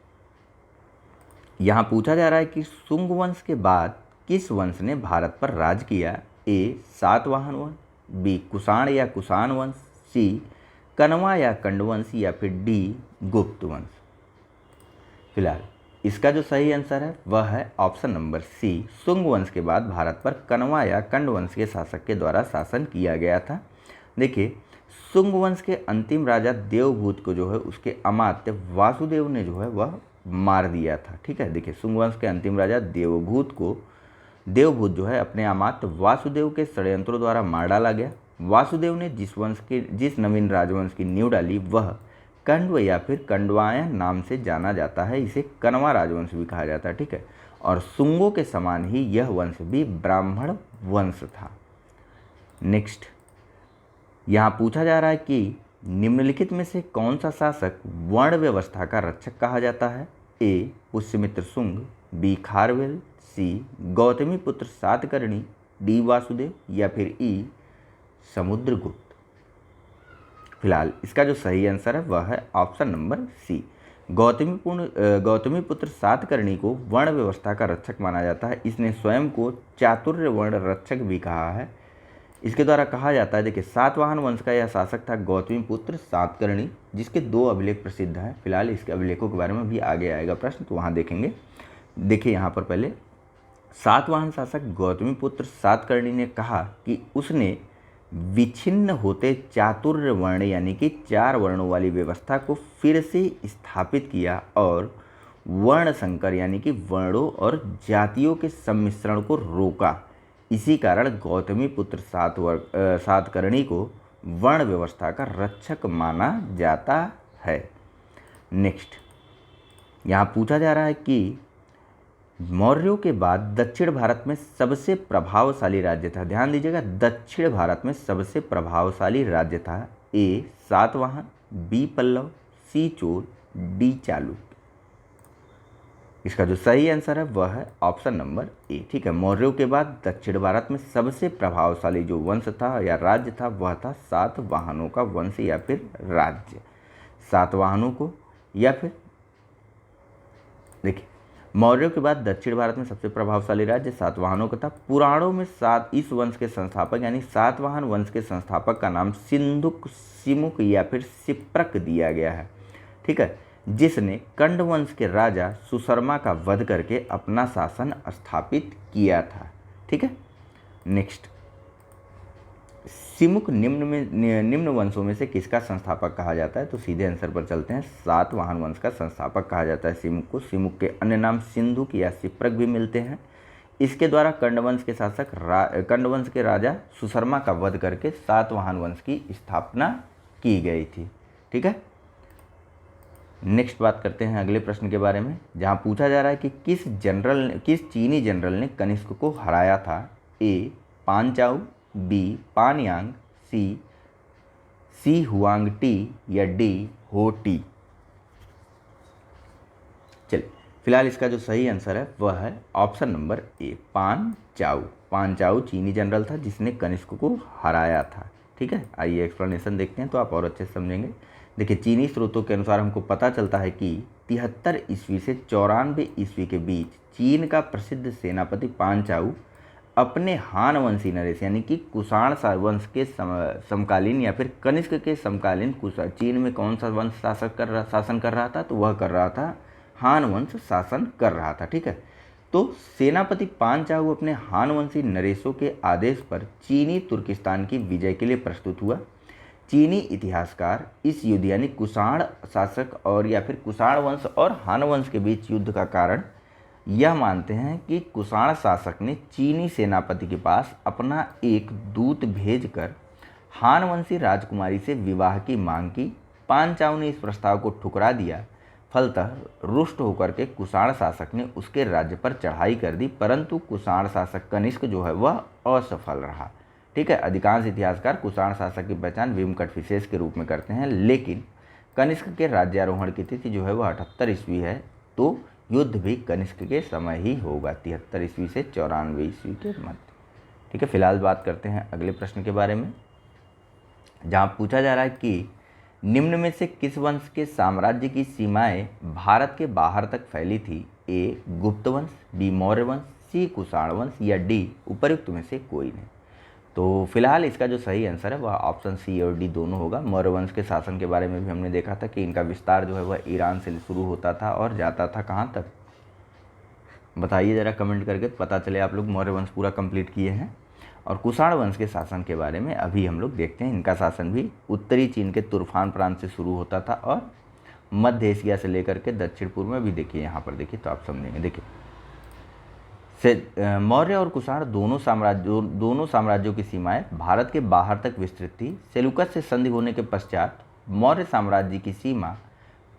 यहाँ पूछा जा रहा है कि शुंग वंश के बाद किस वंश ने भारत पर राज किया? ए सातवाहन वंश, बी कुषाण या कुषाण वंश, सी कण्वा या कंडवंश या फिर डी गुप्त वंश। फिलहाल इसका जो सही आंसर है वह है ऑप्शन नंबर सी, शुंग वंश के बाद भारत पर कण्वा या कंडवंश के शासक के द्वारा शासन किया गया था। देखिए, शुंग वंश के अंतिम राजा देवभूत को जो है उसके अमात्य वासुदेव ने जो है वह मार दिया था। ठीक है, देखिए शुंग वंश के अंतिम राजा देवभूत जो है अपने अमात्य वासुदेव के षड्यंत्रों द्वारा मार डाला गया। वासुदेव ने जिस नवीन राजवंश की नींव डाली वह कंडव या फिर कंडवायन नाम से जाना जाता है। इसे कण्वा राजवंश भी कहा जाता है। ठीक है, और शुंगों के समान ही यह वंश भी ब्राह्मण वंश था। नेक्स्ट, यहाँ पूछा जा रहा है कि निम्नलिखित में से कौन सा शासक वर्ण व्यवस्था का रक्षक कहा जाता है? ए पुष्यमित्र शुंग, बी खारवेल, सी गौतमी पुत्र सातकर्णी, डी वासुदेव या फिर ई समुद्रगुप्त। फिलहाल इसका जो सही आंसर है वह है ऑप्शन नंबर सी, गौतमी पुत्र सातकर्णी को वर्ण व्यवस्था का रक्षक माना जाता है। इसने स्वयं को चातुर्य वर्ण रक्षक भी कहा है। इसके द्वारा कहा जाता है, देखिए सातवाहन वंश का यह शासक था गौतमी पुत्र सातकर्णी, जिसके 2 अभिलेख प्रसिद्ध हैं। फिलहाल इसके अभिलेखों के बारे में भी आगे आएगा प्रश्न, तो वहाँ देखेंगे। देखिए यहाँ पर पहले सातवाहन शासक गौतमी पुत्र सातकर्णी ने कहा कि उसने विच्छिन्न होते चातुर्य वर्ण यानी कि 4 वर्णों वाली व्यवस्था को फिर से स्थापित किया और वर्ण संकर यानी कि वर्णों और जातियों के सम्मिश्रण को रोका। इसी कारण गौतमी पुत्र सातकर्णी को वर्ण व्यवस्था का रक्षक माना जाता है। नेक्स्ट, यहाँ पूछा जा रहा है कि मौर्यों के बाद दक्षिण भारत में सबसे प्रभावशाली राज्य था। ध्यान दीजिएगा, दक्षिण भारत में सबसे प्रभावशाली राज्य था। ए सातवाहन, बी पल्लव, सी चोल, डी चालुक्य। इसका जो सही आंसर है वह है ऑप्शन नंबर ए। ठीक है, मौर्यों के बाद दक्षिण भारत में सबसे प्रभावशाली जो वंश था या राज्य था वह था सातवाहनों का वंश या फिर राज्य। सातवाहनों को या फिर देखिए, मौर्यों के बाद दक्षिण भारत में सबसे प्रभावशाली राज्य सातवाहनों का था। पुराणों में इस वंश के संस्थापक यानी सातवाहन वंश के संस्थापक का नाम सिंधुक, सिमुक या फिर सिप्रक दिया गया है। ठीक है, जिसने कंड वंश के राजा सुशर्मा का वध करके अपना शासन स्थापित किया था। ठीक है, नेक्स्ट, सिमुक निम्न वंशों में से किसका संस्थापक कहा जाता है? तो सीधे आंसर पर चलते हैं, सातवाहन वंश का संस्थापक कहा जाता है सिमुक को। सिमुक के अन्य नाम सिंधुक या सिप्रक भी मिलते हैं। इसके द्वारा कंडवंश के शासक कंडवंश के राजा सुशर्मा का वध करके सातवाहन वंश की स्थापना की गई थी। ठीक है, नेक्स्ट बात करते हैं अगले प्रश्न के बारे में, जहां पूछा जा रहा है कि किस चीनी जनरल ने कनिष्क को हराया था? ए पांचाऊ, बी पानयांग, सी हुआंग टी या डी हो टी। चलिए, फिलहाल इसका जो सही आंसर है वह है ऑप्शन नंबर ए, पानचाऊ। पानचाऊ चीनी जनरल था जिसने कनिष्क को हराया था। ठीक है, आइए एक्सप्लेनेशन देखते हैं तो आप और अच्छे से समझेंगे। देखिए, चीनी स्रोतों के अनुसार हमको पता चलता है कि 73 ईस्वी से 94 ईस्वी के बीच चीन का प्रसिद्ध सेनापति पांचाऊ अपने हान वंशी नरेश यानी कि कुषाण वंश के समकालीन या फिर कनिष्क के समकालीन चीन में कौन सा वंश शासन कर रहा था? तो वह कर रहा था हान वंश शासन कर रहा था। ठीक है, तो सेनापति पांचाऊ अपने हान वंशी नरेशों के आदेश पर चीनी तुर्किस्तान की विजय के लिए प्रस्तुत हुआ। चीनी इतिहासकार इस युद्ध यानी कुषाण शासक और या फिर कुषाण वंश और हान वंश के बीच युद्ध का कारण यह मानते हैं कि कुषाण शासक ने चीनी सेनापति के पास अपना एक दूत भेजकर हान वंशी राजकुमारी से विवाह की मांग की। पांचाऊ ने इस प्रस्ताव को ठुकरा दिया। फलतः रुष्ट होकर के कुषाण शासक ने उसके राज्य पर चढ़ाई कर दी, परंतु कुषाण शासक कनिष्क जो है वह असफल रहा। ठीक है, अधिकांश इतिहासकार कुषाण शासक की पहचान भीमकट विशेष के रूप में करते हैं, लेकिन कनिष्क के राज्यारोहण की तिथि जो है वह 78 ईस्वी है, तो युद्ध भी कनिष्क के समय ही होगा, 73 ईस्वी से 94 ईस्वी के मध्य। ठीक है, फिलहाल बात करते हैं अगले प्रश्न के बारे में, जहाँ पूछा जा रहा है कि निम्न में से किस वंश के साम्राज्य की सीमाएं भारत के बाहर तक फैली थी? ए गुप्त वंश, बी मौर्य वंश, सी कुषाण वंश या डी उपर्युक्त में से कोई नहीं। तो फिलहाल इसका जो सही आंसर है वह ऑप्शन सी और डी दोनों होगा। मौर्य वंश के शासन के बारे में भी हमने देखा था कि इनका विस्तार जो है वह ईरान से शुरू होता था और जाता था कहाँ तक, बताइए ज़रा कमेंट करके, पता चले आप लोग मौर्य वंश पूरा कंप्लीट किए हैं। और कुषाण वंश के शासन के बारे में अभी हम लोग देखते हैं। इनका शासन भी उत्तरी चीन के तुर्फान प्रांत से शुरू होता था और मध्य एशिया से लेकर के दक्षिण पूर्व में भी, देखिए यहाँ पर देखिए तो आप समझेंगे। देखिए मौर्य और कुषाण दोनों साम्राज्यों की सीमाएं भारत के बाहर तक विस्तृत थी। सेलूकस से संधि होने के पश्चात मौर्य साम्राज्य की सीमा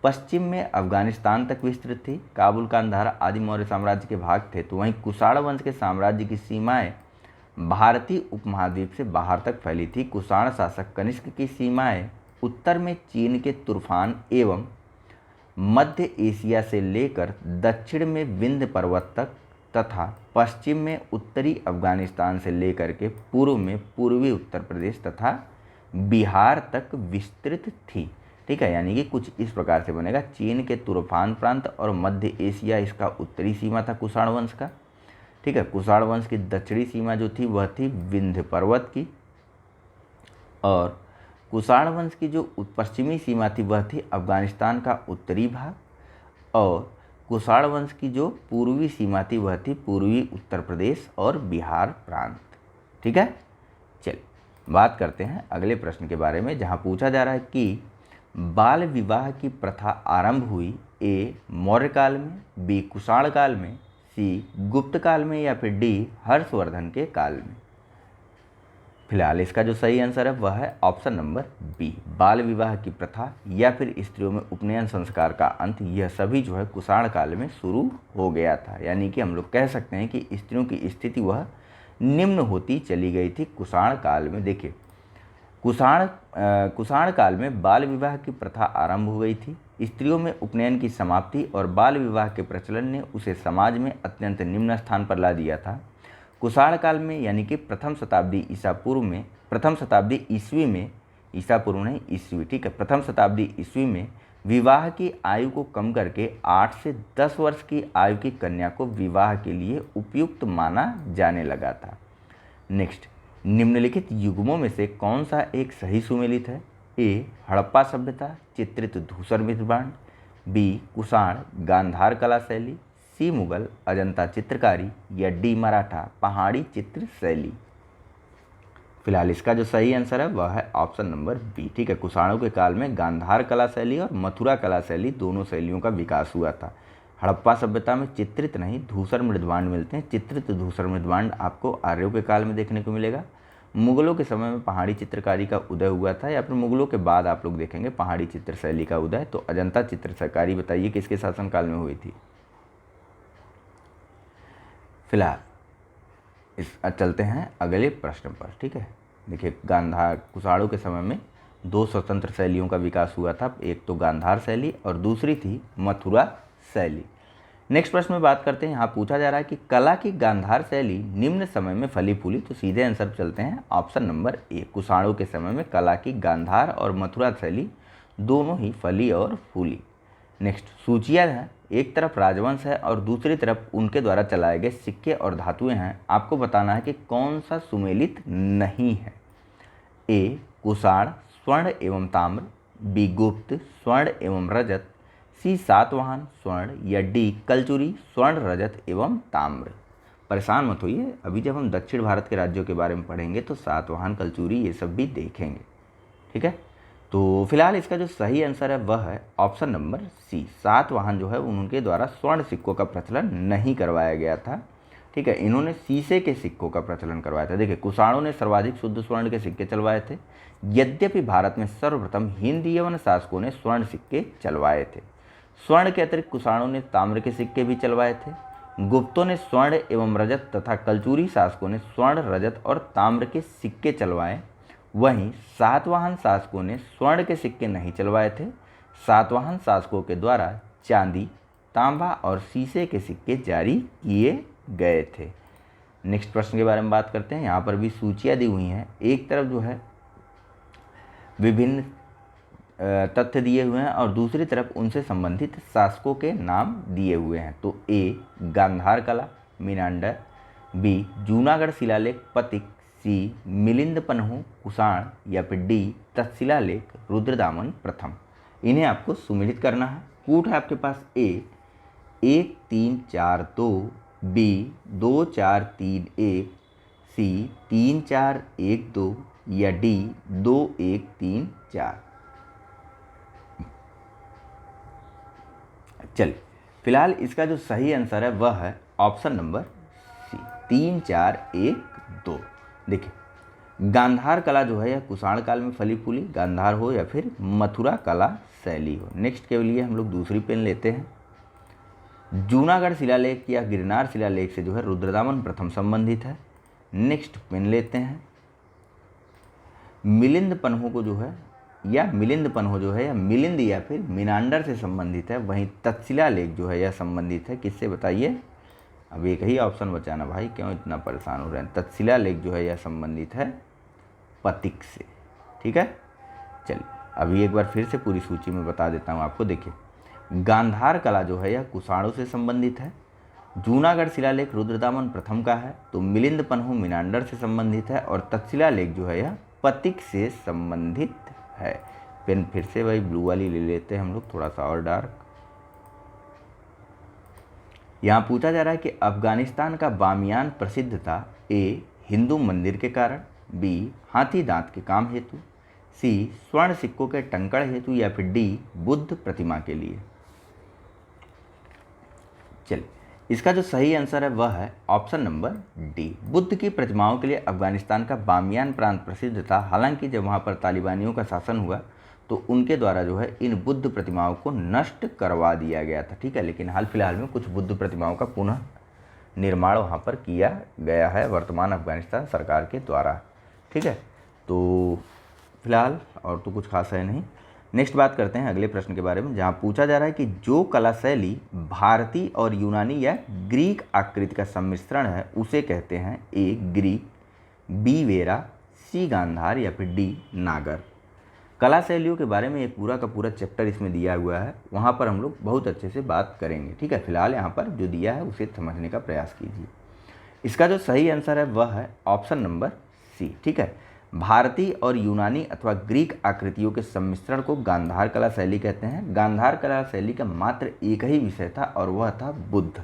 पश्चिम में अफगानिस्तान तक विस्तृत थी। काबुल, कांधार आदि मौर्य साम्राज्य के भाग थे। तो वहीं कुषाण वंश के साम्राज्य की सीमाएं भारतीय उपमहाद्वीप से बाहर तक फैली थी। कुषाण शासक कनिष्क की सीमाएं उत्तर में चीन के तुर्फान एवं मध्य एशिया से लेकर दक्षिण में विंध्य पर्वत तक तथा पश्चिम में उत्तरी अफगानिस्तान से लेकर के पूर्व में पूर्वी उत्तर प्रदेश तथा बिहार तक विस्तृत थी। ठीक है, यानी कि कुछ इस प्रकार से बनेगा। चीन के तुर्फान प्रांत और मध्य एशिया इसका उत्तरी सीमा था कुषाण वंश का। ठीक है, कुषाण वंश की दक्षिणी सीमा जो थी वह थी विंध्य पर्वत की, और कुषाण वंश की जो पश्चिमी सीमा थी वह थी अफगानिस्तान का उत्तरी भाग, और कुषाण वंश की जो पूर्वी सीमा थी वह थी पूर्वी उत्तर प्रदेश और बिहार प्रांत। ठीक है, चलिए बात करते हैं अगले प्रश्न के बारे में, जहां पूछा जा रहा है कि बाल विवाह की प्रथा आरंभ हुई ए मौर्य काल में, बी कुषाण काल में, सी गुप्त काल में, या फिर डी हर्षवर्धन के काल में। फिलहाल इसका जो सही आंसर है वह है ऑप्शन नंबर बी, बाल विवाह की प्रथा या फिर स्त्रियों में उपनयन संस्कार का अंत, यह सभी जो है कुषाण काल में शुरू हो गया था। यानी कि हम लोग कह सकते हैं कि स्त्रियों की स्थिति वह निम्न होती चली गई थी कुषाण काल में। देखिए कुषाण काल में बाल विवाह की प्रथा आरंभ हो गई थी। स्त्रियों में उपनयन की समाप्ति और बाल विवाह के प्रचलन ने उसे समाज में अत्यंत निम्न स्थान पर ला दिया था। कुषाण काल में यानी कि प्रथम शताब्दी ईस्वी में, ईसा पूर्व नहीं ईस्वी, ठीक है, प्रथम शताब्दी ईस्वी में विवाह की आयु को कम करके 8 से 10 वर्ष की आयु की कन्या को विवाह के लिए उपयुक्त माना जाने लगा था। नेक्स्ट, निम्नलिखित युग्मों में से कौन सा एक सही सुमेलित है? ए हड़प्पा सभ्यता चित्रित धूसर मृदबांड, बी कुषाण गांधार कला शैली, सी मुगल अजंता चित्रकारी, या डी मराठा पहाड़ी चित्र शैली। फिलहाल इसका जो सही आंसर है वह है ऑप्शन नंबर बी। ठीक है, कुषाणों के काल में गांधार कला शैली और मथुरा कला शैली दोनों शैलियों का विकास हुआ था। हड़प्पा सभ्यता में चित्रित नहीं धूसर मृदबांड मिलते हैं। चित्रित धूसर मृदबांड आपको आर्यों के काल में देखने को मिलेगा। मुगलों के समय में पहाड़ी चित्रकारी का उदय हुआ था, या फिर मुगलों के बाद आप लोग देखेंगे पहाड़ी चित्र शैली का उदय। तो अजंता चित्रकारी बताइए किसके शासनकाल में हुई थी? फिलहाल चलते हैं अगले प्रश्न पर। ठीक है, देखिए गांधार कुषाणों के समय में 2 स्वतंत्र शैलियों का विकास हुआ था, एक तो गांधार शैली और दूसरी थी मथुरा शैली। नेक्स्ट प्रश्न में बात करते हैं। यहाँ पूछा जा रहा है कि कला की गांधार शैली निम्न समय में फली फूली। तो सीधे आंसर पर चलते हैं, ऑप्शन नंबर ए, कुषाणों के समय में कला की गांधार और मथुरा शैली दोनों ही फली और फूली। नेक्स्ट, सूचियाँ हैं, एक तरफ राजवंश है और दूसरी तरफ उनके द्वारा चलाए गए सिक्के और धातुएं हैं। आपको बताना है कि कौन सा सुमेलित नहीं है। ए कुषाण स्वर्ण एवं ताम्र, बी गुप्त स्वर्ण एवं रजत, सी सातवाहन स्वर्ण, या डी कलचुरी स्वर्ण रजत एवं ताम्र। परेशान मत होइए, अभी जब हम दक्षिण भारत के राज्यों के बारे में पढ़ेंगे तो सातवाहन कलचुरी ये सब भी देखेंगे। ठीक है, तो फिलहाल इसका जो सही आंसर है वह है ऑप्शन नंबर सी, सातवाहन जो है उनके द्वारा स्वर्ण सिक्कों का प्रचलन नहीं करवाया गया था। ठीक है, इन्होंने शीशे के सिक्कों का प्रचलन करवाया था। देखिए कुषाणों ने सर्वाधिक शुद्ध स्वर्ण के सिक्के चलवाए थे, यद्यपि भारत में सर्वप्रथम हिंद यवन शासकों ने स्वर्ण सिक्के चलवाए थे। स्वर्ण के अतिरिक्त कुषाणों ने ताम्र के सिक्के भी चलवाए थे। गुप्तों ने स्वर्ण एवं रजत तथा कलचुरी शासकों ने स्वर्ण रजत और ताम्र के सिक्के चलवाए। वहीं सातवाहन शासकों ने स्वर्ण के सिक्के नहीं चलवाए थे। सातवाहन शासकों के द्वारा चांदी, तांबा और शीशे के सिक्के जारी किए गए थे। नेक्स्ट प्रश्न के बारे में बात करते हैं। यहाँ पर भी सूचियाँ दी हुई हैं, एक तरफ जो है विभिन्न तथ्य दिए हुए हैं और दूसरी तरफ उनसे संबंधित शासकों के नाम दिए हुए हैं। तो ए गांधार कला मीनांडर, बी जूनागढ़ शिलालेख पतिक, सी मिलिंद पन्हु कुषाण या फिर डी तक्षशिलालेख रुद्रदामन प्रथम। इन्हें आपको सुमेलित करना है। कूट है आपके पास ए 1-3-4-2, बी 2-4-3-1, सी 3-4-1-2 या डी 2-1-3-4। चलिए, फिलहाल इसका जो सही आंसर है वह है ऑप्शन नंबर सी 3-4-1-2। देखिए, गांधार कला जो है यह कुषाण काल में फली फूली, गांधार हो या फिर मथुरा कला शैली हो। नेक्स्ट के लिए हम लोग दूसरी पेन लेते हैं। जूनागढ़ शिलालेख या गिरनार शिलालेख से जो है रुद्रदामन प्रथम संबंधित है। नेक्स्ट पेन लेते हैं। मिलिंद पन्हो को जो है या मिलिंद पन्हो जो है या मिलिंद या फिर मिनांडर से संबंधित है। वहीं तक्षशिला लेख जो है यह संबंधित है किससे बताइए। अब एक ही ऑप्शन बचाना भाई, क्यों इतना परेशान हो रहे हैं। तक्षशिला लेख जो है यह संबंधित है पतिक से। ठीक है, चलिए अभी एक बार फिर से पूरी सूची में बता देता हूँ आपको। देखिए, गांधार कला जो है यह कुषाणों से संबंधित है। जूनागढ़ शिलालेख रुद्रदामन प्रथम का है, तो मिलिंद पन्हो मिनांडर से संबंधित है। और तक्षशिला लेख जो है यह पतिक से संबंधित है। पेन फिर से वही ब्लू वाली ले लेते हैं हम लोग, थोड़ा सा और डार्क। यहाँ पूछा जा रहा है कि अफगानिस्तान का बामियान प्रसिद्ध था। ए हिंदू मंदिर के कारण, बी हाथी दांत के काम हेतु, सी स्वर्ण सिक्कों के टंकण हेतु या फिर डी बुद्ध प्रतिमा के लिए। चलिए, इसका जो सही आंसर है वह है ऑप्शन नंबर डी। बुद्ध की प्रतिमाओं के लिए अफगानिस्तान का बामियान प्रांत प्रसिद्ध था। हालांकि जब वहाँ पर तालिबानियों का शासन हुआ तो उनके द्वारा जो है इन बुद्ध प्रतिमाओं को नष्ट करवा दिया गया था। ठीक है, लेकिन हाल फिलहाल में कुछ बुद्ध प्रतिमाओं का पुनः निर्माण वहाँ पर किया गया है वर्तमान अफगानिस्तान सरकार के द्वारा। ठीक है, तो फिलहाल और तो कुछ खास है नहीं। नेक्स्ट बात करते हैं अगले प्रश्न के बारे में, जहाँ पूछा जा रहा है कि जो कला शैली भारतीय और यूनानी या ग्रीक आकृति का सम्मिश्रण है उसे कहते हैं। ए ग्रीक, बी वेरा, सी गांधार या फिर डी नागर। कला शैलियों के बारे में एक पूरा का पूरा चैप्टर इसमें दिया हुआ है, वहाँ पर हम लोग बहुत अच्छे से बात करेंगे। ठीक है, फिलहाल यहाँ पर जो दिया है उसे समझने का प्रयास कीजिए। इसका जो सही आंसर है वह है ऑप्शन नंबर सी। ठीक है, भारतीय और यूनानी अथवा ग्रीक आकृतियों के सम्मिश्रण को गांधार कला शैली कहते हैं। गांधार कला शैली का मात्र एक ही विषय था और वह था बुद्ध।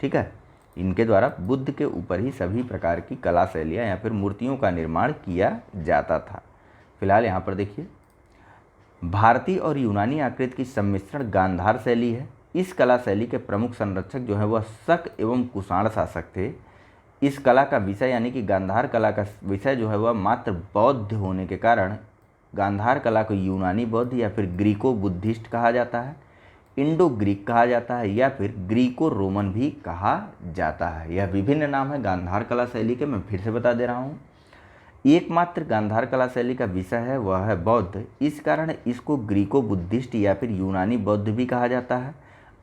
ठीक है, इनके द्वारा बुद्ध के ऊपर ही सभी प्रकार की कला शैलियाँ या फिर मूर्तियों का निर्माण किया जाता था। फिलहाल यहाँ पर देखिए, भारतीय और यूनानी आकृति की सम्मिश्रण गांधार शैली है। इस कला शैली के प्रमुख संरक्षक जो है वह शक एवं कुषाण शासक थे। इस कला का विषय यानी कि गांधार कला का विषय जो है वह मात्र बौद्ध होने के कारण गांधार कला को यूनानी बौद्ध या फिर ग्रीको बुद्धिस्ट कहा जाता है, इंडो ग्रीक कहा जाता है या फिर ग्रीको रोमन भी कहा जाता है। यह विभिन्न नाम है गांधार कला शैली के। मैं फिर से बता दे रहा हूँ, एकमात्र गांधार कला शैली का विषय है वह है बौद्ध। इस कारण इसको ग्रीको बुद्धिस्ट या फिर यूनानी बौद्ध भी कहा जाता है,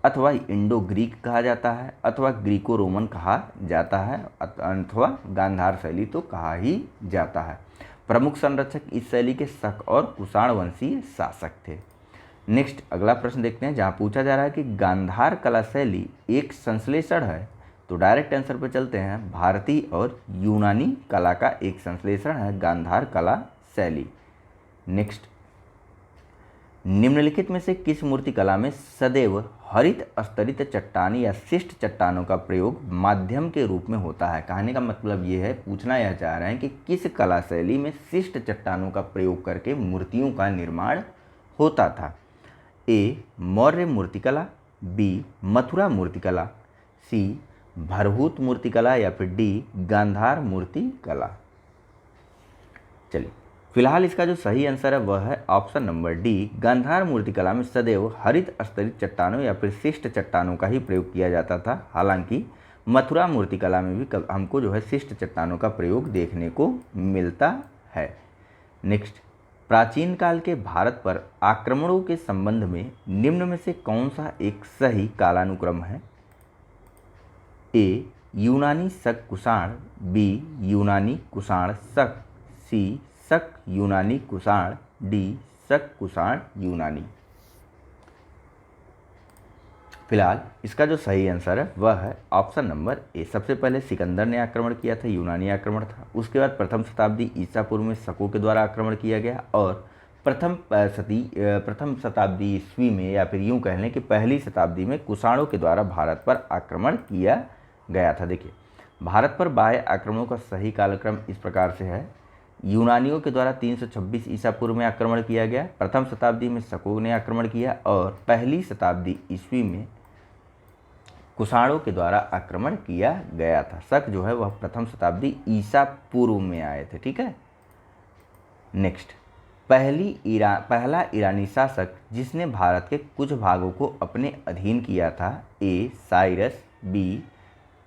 अथवा इंडो ग्रीक कहा जाता है, अथवा ग्रीको रोमन कहा जाता है, अथवा गांधार शैली तो कहा ही जाता है। प्रमुख संरक्षक इस शैली के शक और कुषाण वंशीय शासक थे। नेक्स्ट अगला प्रश्न देखते हैं, जहाँ पूछा जा रहा है कि गांधार कला शैली एक संश्लेषण है। तो डायरेक्ट आंसर पर चलते हैं, भारतीय और यूनानी कला का एक संश्लेषण है गांधार कला शैली। नेक्स्ट, निम्नलिखित में से किस मूर्ति कला में सदैव हरित स्तरित चट्टान या शिष्ट चट्टानों का प्रयोग माध्यम के रूप में होता है। कहने का मतलब ये है, पूछना यह चाह रहे हैं कि किस कला शैली में शिष्ट चट्टानों का प्रयोग करके मूर्तियों का निर्माण होता था। ए मौर्य मूर्तिकला, बी मथुरा मूर्तिकला, सी भरभूत मूर्तिकला या फिर डी गांधार मूर्तिकला। चलिए, फिलहाल इसका जो सही आंसर है वह है ऑप्शन नंबर डी। गांधार मूर्तिकला में सदैव हरित स्तरित चट्टानों या फिर शिष्ट चट्टानों का ही प्रयोग किया जाता था। हालांकि मथुरा मूर्तिकला में भी हमको जो है शिष्ट चट्टानों का प्रयोग देखने को मिलता है। नेक्स्ट, प्राचीन काल के भारत पर आक्रमणों के संबंध में निम्न में से कौन सा एक सही कालानुक्रम है। ए यूनानी शक कुषाण, बी यूनानी कुषाण शक, सी शक यूनानी कुषाण, डी शक कुषाण यूनानी। फिलहाल इसका जो सही आंसर है वह है ऑप्शन नंबर ए। सबसे पहले सिकंदर ने आक्रमण किया था, यूनानी आक्रमण था। उसके बाद प्रथम शताब्दी ईसा पूर्व में शकों के द्वारा आक्रमण किया गया और प्रथम शताब्दी ईस्वी में, या फिर यूँ कह लें कि पहली शताब्दी में कुषाणों के द्वारा भारत पर आक्रमण किया गया था। देखिए, भारत पर बाह्य आक्रमणों का सही कालक्रम इस प्रकार से है। यूनानियों के द्वारा 326 ईसा पूर्व में आक्रमण किया गया, प्रथम शताब्दी में शकों ने आक्रमण किया और पहली शताब्दी ईस्वी में कुषाणों के द्वारा आक्रमण किया गया था। शक जो है वह प्रथम शताब्दी ईसा पूर्व में आए थे। ठीक है, नेक्स्ट, पहला ईरानी शासक जिसने भारत के कुछ भागों को अपने अधीन किया था। ए साइरस, बी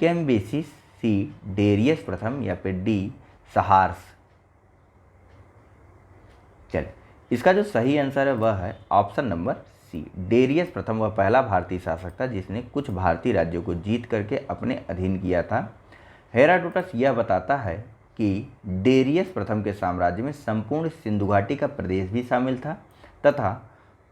कैम्बिसिस, सी डेरियस प्रथम या फिर डी सहार्स। चलिए, इसका जो सही आंसर है वह है ऑप्शन नंबर सी डेरियस प्रथम। वह पहला भारतीय शासक था जिसने कुछ भारतीय राज्यों को जीत करके अपने अधीन किया था। हेरोडोटस यह बताता है कि डेरियस प्रथम के साम्राज्य में संपूर्ण सिंधु घाटी का प्रदेश भी शामिल था तथा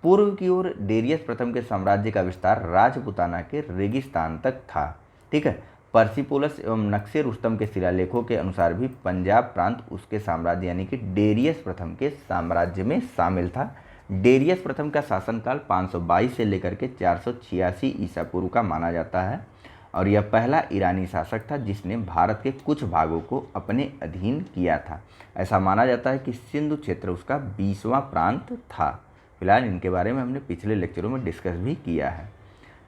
पूर्व की ओर डेरियस प्रथम के साम्राज्य का विस्तार राजपुताना के रेगिस्तान तक था। ठीक है, पर्सिपोलस एवं नक्शे रुस्तम के शिलालेखों के अनुसार भी पंजाब प्रांत उसके साम्राज्य यानी कि डेरियस प्रथम के साम्राज्य में शामिल था। डेरियस प्रथम का शासनकाल 522 से लेकर के 486 ईसा पूर्व का माना जाता है और यह पहला ईरानी शासक था जिसने भारत के कुछ भागों को अपने अधीन किया था। ऐसा माना जाता है कि सिंधु क्षेत्र उसका 20वां प्रांत था। फिलहाल इनके बारे में हमने पिछले लेक्चरों में डिस्कस भी किया है।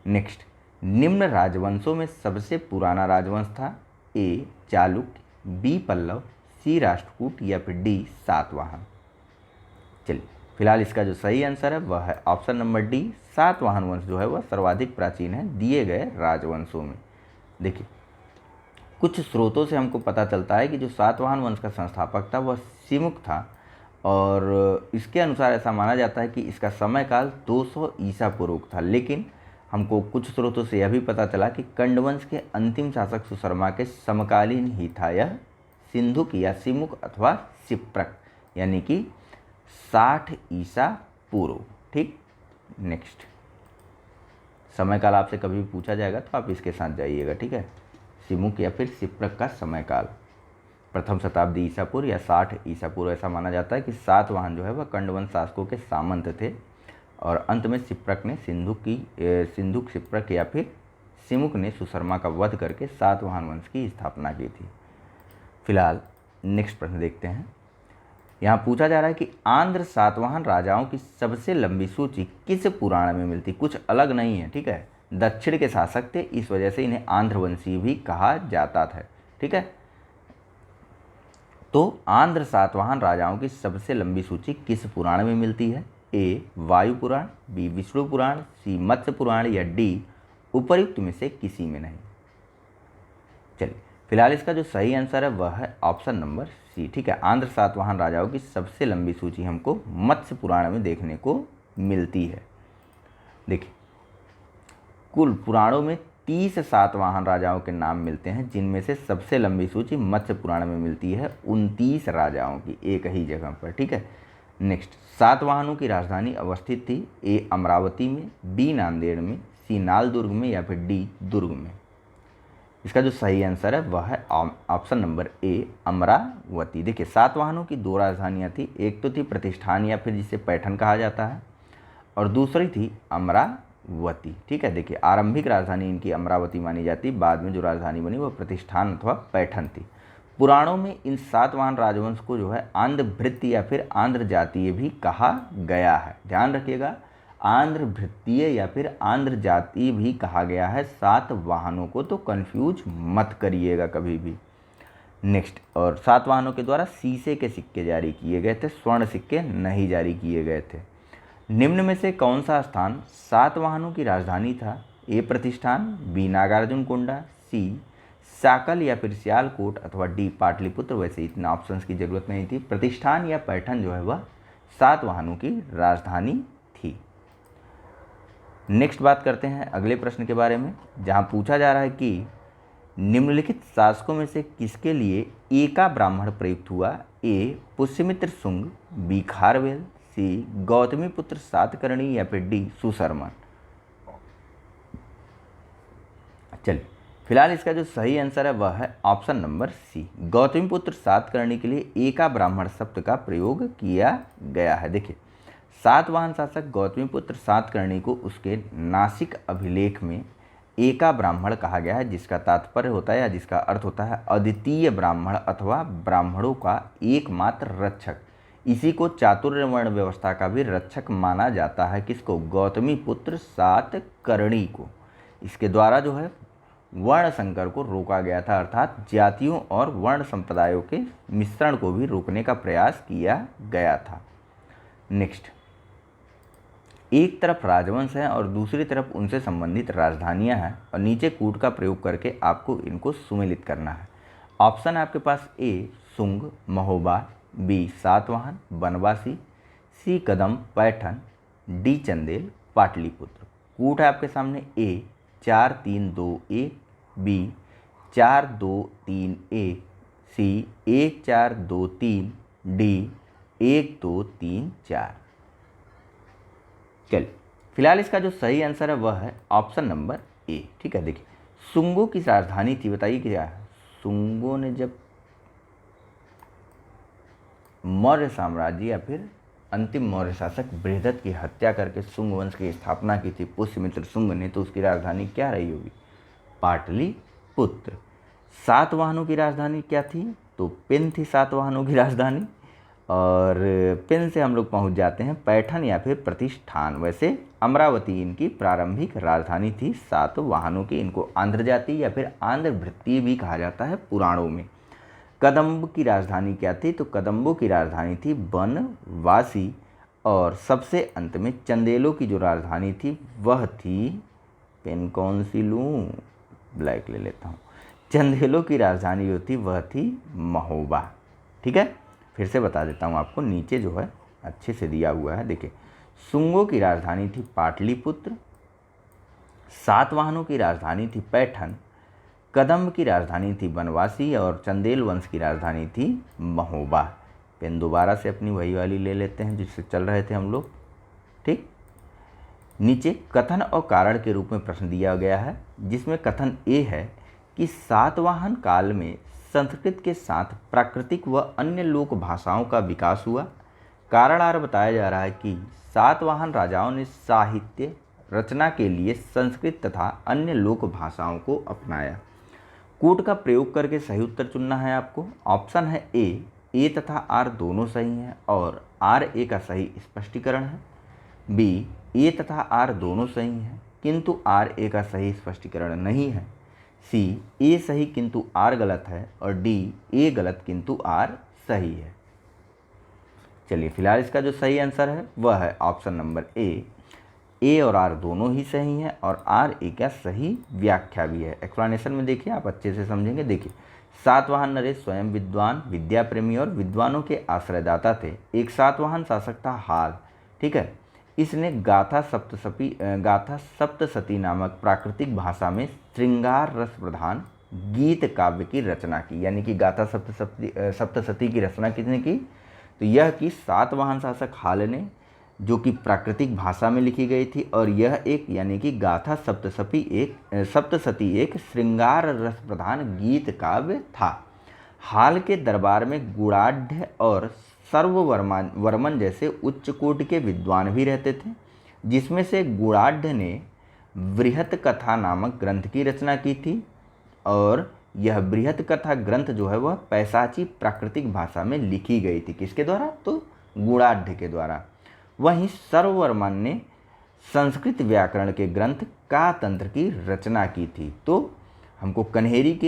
नेक्स्ट, निम्न राजवंशों में सबसे पुराना राजवंश था। ए चालुक्य, बी पल्लव, सी राष्ट्रकूट या फिर डी सातवाहन। चलिए, फिलहाल इसका जो सही आंसर है वह है ऑप्शन नंबर डी सातवाहन वंश जो है वह सर्वाधिक प्राचीन है दिए गए राजवंशों में। देखिए, कुछ स्रोतों से हमको पता चलता है कि जो सातवाहन वंश का संस्थापक था वह सिमुक था और इसके अनुसार ऐसा माना जाता है कि इसका समय काल 200 ईसा पूर्व था। लेकिन हमको कुछ स्रोतों से यह भी पता चला कि कंडवंश के अंतिम शासक सुशर्मा के समकालीन ही था यह सिंधुक या सिमुक अथवा सिप्रक, यानी कि 60 ईसा पूर्व। ठीक, नेक्स्ट, समय काल आपसे कभी भी पूछा जाएगा तो आप इसके साथ जाइएगा। ठीक है, सिमुक या फिर सिप्रक का समय काल प्रथम शताब्दी ईसा पूर्व या 60 ईसा पूर्व। ऐसा माना जाता है कि सातवाहन जो है वह कंडवंश शासकों के सामंत थे और अंत में सिप्रक ने सिंधुक सिप्रक या फिर सिमुक ने सुशर्मा का वध करके सातवाहन वंश की स्थापना की थी। फिलहाल नेक्स्ट प्रश्न देखते हैं। यहाँ पूछा जा रहा है कि आंध्र सातवाहन राजाओं की सबसे लंबी सूची किस पुराण में मिलती। कुछ अलग नहीं है। ठीक है, दक्षिण के शासक थे, इस वजह से इन्हें आंध्रवंशी भी कहा जाता था। ठीक है, तो आंध्र सातवाहन राजाओं की सबसे लंबी सूची किस पुराण में मिलती है। ए वायु पुराण, बी विष्णु पुराण, सी मत्स्य पुराण या डी उपर्युक्त में से किसी में नहीं। चलिए, फिलहाल इसका जो सही आंसर है वह है ऑप्शन नंबर सी। ठीक है, आंध्र सातवाहन राजाओं की सबसे लंबी सूची हमको मत्स्य पुराण में देखने को मिलती है। देखिए, कुल पुराणों में 30 सातवाहन राजाओं के नाम मिलते हैं जिनमें से सबसे लंबी सूची मत्स्य पुराण में मिलती है 29 राजाओं की एक ही जगह पर। ठीक है, नेक्स्ट, सातवाहनों की राजधानी अवस्थित थी। ए अमरावती में, बी नांदेड़ में, सी नालदुर्ग में या फिर डी दुर्ग में। इसका जो सही आंसर है वह है ऑप्शन नंबर ए अमरावती। देखिए, सातवाहनों की दो राजधानियाँ थी, एक तो थी प्रतिष्ठान या फिर जिसे पैठन कहा जाता है और दूसरी थी अमरावती। ठीक है, देखिए, आरंभिक राजधानी इनकी अमरावती मानी जाती, बाद में जो राजधानी बनी वह प्रतिष्ठान अथवा पैठन थी। पुराणों में इन सातवाहन राजवंश को जो है आंध्र भृत्य या फिर आंध्र जातीय भी कहा गया है। ध्यान रखिएगा, आंध्र भृत्य या फिर आंध्र जातीय भी कहा गया है। सातवाहनों को तो कंफ्यूज मत करिएगा कभी भी। नेक्स्ट, और सातवाहनों के द्वारा शीशे के सिक्के जारी किए गए थे, स्वर्ण सिक्के नहीं जारी किए गए थे। निम्न में से कौन सा स्थान सातवाहनों की राजधानी था। ए प्रतिष्ठान, बी नागार्जुन कोंडा, सी साकल या फिर सियालकोट अथवा डी पाटलिपुत्र। वैसे इतना ऑप्शंस की जरूरत नहीं थी, प्रतिष्ठान या पैठन जो है वह सातवाहनों की राजधानी थी। नेक्स्ट बात करते हैं अगले प्रश्न के बारे में, जहां पूछा जा रहा है कि निम्नलिखित शासकों में से किसके लिए एका ब्राह्मण प्रयुक्त हुआ। ए पुष्यमित्र शुंग, बी खारवेल, सी गौतमी पुत्र सातकर्णी या फिर डी सुशर्मन। चलिए फिलहाल इसका जो सही आंसर है वह है option number C. Gautamiputra Satakarni के लिए एका ब्राह्मण शब्द का प्रयोग किया गया है। देखिए सातवाहन शासक गौतमीपुत्र सातकर्णी को उसके नासिक अभिलेख में एका ब्राह्मण कहा गया है, जिसका तात्पर्य होता है या जिसका अर्थ होता है अद्वितीय ब्राह्मण अथवा ब्राह्मणों का एकमात्र रक्षक। इसी को चातुर्य वर्ण व्यवस्था का भी रक्षक माना जाता है। किसको? गौतमीपुत्र सातकर्णी को। इसके द्वारा जो है वर्ण संकर को रोका गया था, अर्थात जातियों और वर्ण संप्रदायों के मिश्रण को भी रोकने का प्रयास किया गया था। नेक्स्ट, एक तरफ राजवंश है और दूसरी तरफ उनसे संबंधित राजधानियां हैं और नीचे कूट का प्रयोग करके आपको इनको सुमेलित करना है। ऑप्शन है आपके पास ए सुंग महोबा, बी सातवाहन बनवासी, सी कदम पैठन, डी चंदेल पाटलिपुत्र। कूट है आपके सामने ए 4 3 2 1, बी 4 2 3 1, सी 1 4 2 3, डी 1 2 3 4। चलिए फिलहाल इसका जो सही आंसर है वह है ऑप्शन नंबर ए। ठीक है, देखिए सुंगों की राजधानी थी, बताइए क्या है। सुंगों ने जब मौर्य साम्राज्य या फिर अंतिम मौर्य शासक बृहदत्त की हत्या करके शुंग वंश की स्थापना की थी पुष्यमित्र शुंग ने, तो उसकी राजधानी क्या रही होगी? पाटलिपुत्र। सातवाहनों की राजधानी क्या थी? तो पिन थी सातवाहनों की राजधानी, और पिन से हम लोग पहुंच जाते हैं पैठन या फिर प्रतिष्ठान। वैसे अमरावती इनकी प्रारंभिक राजधानी थी सातवाहनों की। इनको आंध्र जाति या फिर आंध्र भृत्य भी कहा जाता है पुराणों में। कदम्ब की राजधानी क्या थी? तो कदम्बों की राजधानी थी बनवासी। और सबसे अंत में चंदेलों की जो राजधानी थी वह थी, पेन कौन सी लूँ, ब्लैक ले लेता हूँ। चंदेलों की राजधानी जो थी वह थी महोबा। ठीक है, फिर से बता देता हूँ आपको, नीचे जो है अच्छे से दिया हुआ है। देखिए शुंगों की राजधानी थी पाटलिपुत्र, सातवाहनों की राजधानी थी पैठन, कदम्ब की राजधानी थी बनवासी और चंदेल वंश की राजधानी थी महोबा। पेन दोबारा से अपनी वही वाली ले लेते हैं जिससे चल रहे थे हम लोग। ठीक, नीचे कथन और कारण के रूप में प्रश्न दिया गया है, जिसमें कथन ए है कि सातवाहन काल में संस्कृत के साथ प्राकृतिक व अन्य लोक भाषाओं का विकास हुआ। कारण आर बताया जा रहा है कि सातवाहन राजाओं ने साहित्य रचना के लिए संस्कृत तथा अन्य लोक भाषाओं को अपनाया। कूट का प्रयोग करके सही उत्तर चुनना है आपको। ऑप्शन है ए तथा आर दोनों सही हैं और आर ए का सही स्पष्टीकरण है। बी ए तथा आर दोनों सही हैं किंतु आर ए का सही स्पष्टीकरण नहीं है। सी ए सही किंतु आर गलत है और डी ए गलत किंतु आर सही है। चलिए फिलहाल इसका जो सही आंसर है वह है ऑप्शन नंबर ए और आर दोनों ही सही हैं और आर ए का सही व्याख्या भी है। एक्सप्लेनेशन में देखिए आप अच्छे से समझेंगे। देखिए सातवाहन नरेश स्वयं विद्वान, विद्या प्रेमी और विद्वानों के आश्रयदाता थे। एक सातवाहन शासक था हाल। ठीक है, इसने गाथा सप्तशती नामक प्राकृतिक भाषा में श्रृंगार रस प्रधान गीत काव्य की रचना की। यानी कि गाथा सप्तशती की रचना किसने की? तो यह की सातवाहन शासक हाल ने, जो कि प्राकृतिक भाषा में लिखी गई थी। और यह एक यानी कि गाथा सप्तशती एक श्रृंगार रस प्रधान गीत काव्य था। हाल के दरबार में गुणाढ़ और सर्ववर्मन जैसे उच्च कोटि के विद्वान भी रहते थे, जिसमें से गुणाढ़ ने बृहत कथा नामक ग्रंथ की रचना की थी। और यह बृहत कथा ग्रंथ जो है वह पैशाची प्राकृतिक भाषा में लिखी गई थी। किसके द्वारा? तो गुणाढ़ के द्वारा। वहीं सर्ववर्मन ने संस्कृत व्याकरण के ग्रंथ कातंत्र की रचना की थी। तो हमको कन्हेरी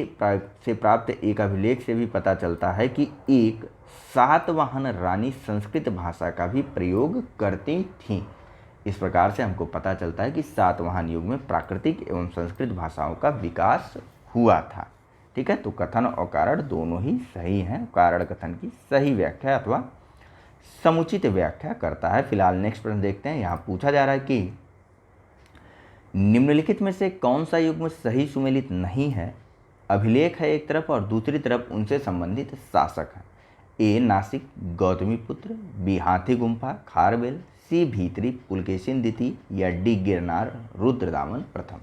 से प्राप्त एक अभिलेख से भी पता चलता है कि एक सातवाहन रानी संस्कृत भाषा का भी प्रयोग करती थीं। इस प्रकार से हमको पता चलता है कि सातवाहन युग में प्राकृतिक एवं संस्कृत भाषाओं का विकास हुआ था। ठीक है, तो कथन और कारण दोनों ही सही हैं। कारण कथन की सही व्याख्या अथवा समुचित व्याख्या करता है। फिलहाल नेक्स्ट प्रश्न देखते हैं। यहाँ पूछा जा रहा है कि निम्नलिखित में से कौन सा युग्म सही सुमेलित नहीं है? अभिलेख है एक तरफ और दूसरी तरफ उनसे संबंधित शासक है। ए नासिक गौतमीपुत्र, बी हाथी गुम्फा खारवेल, सी भीतरी पुलकेशिन द्वितीय या डी गिरनार रुद्रदामन प्रथम।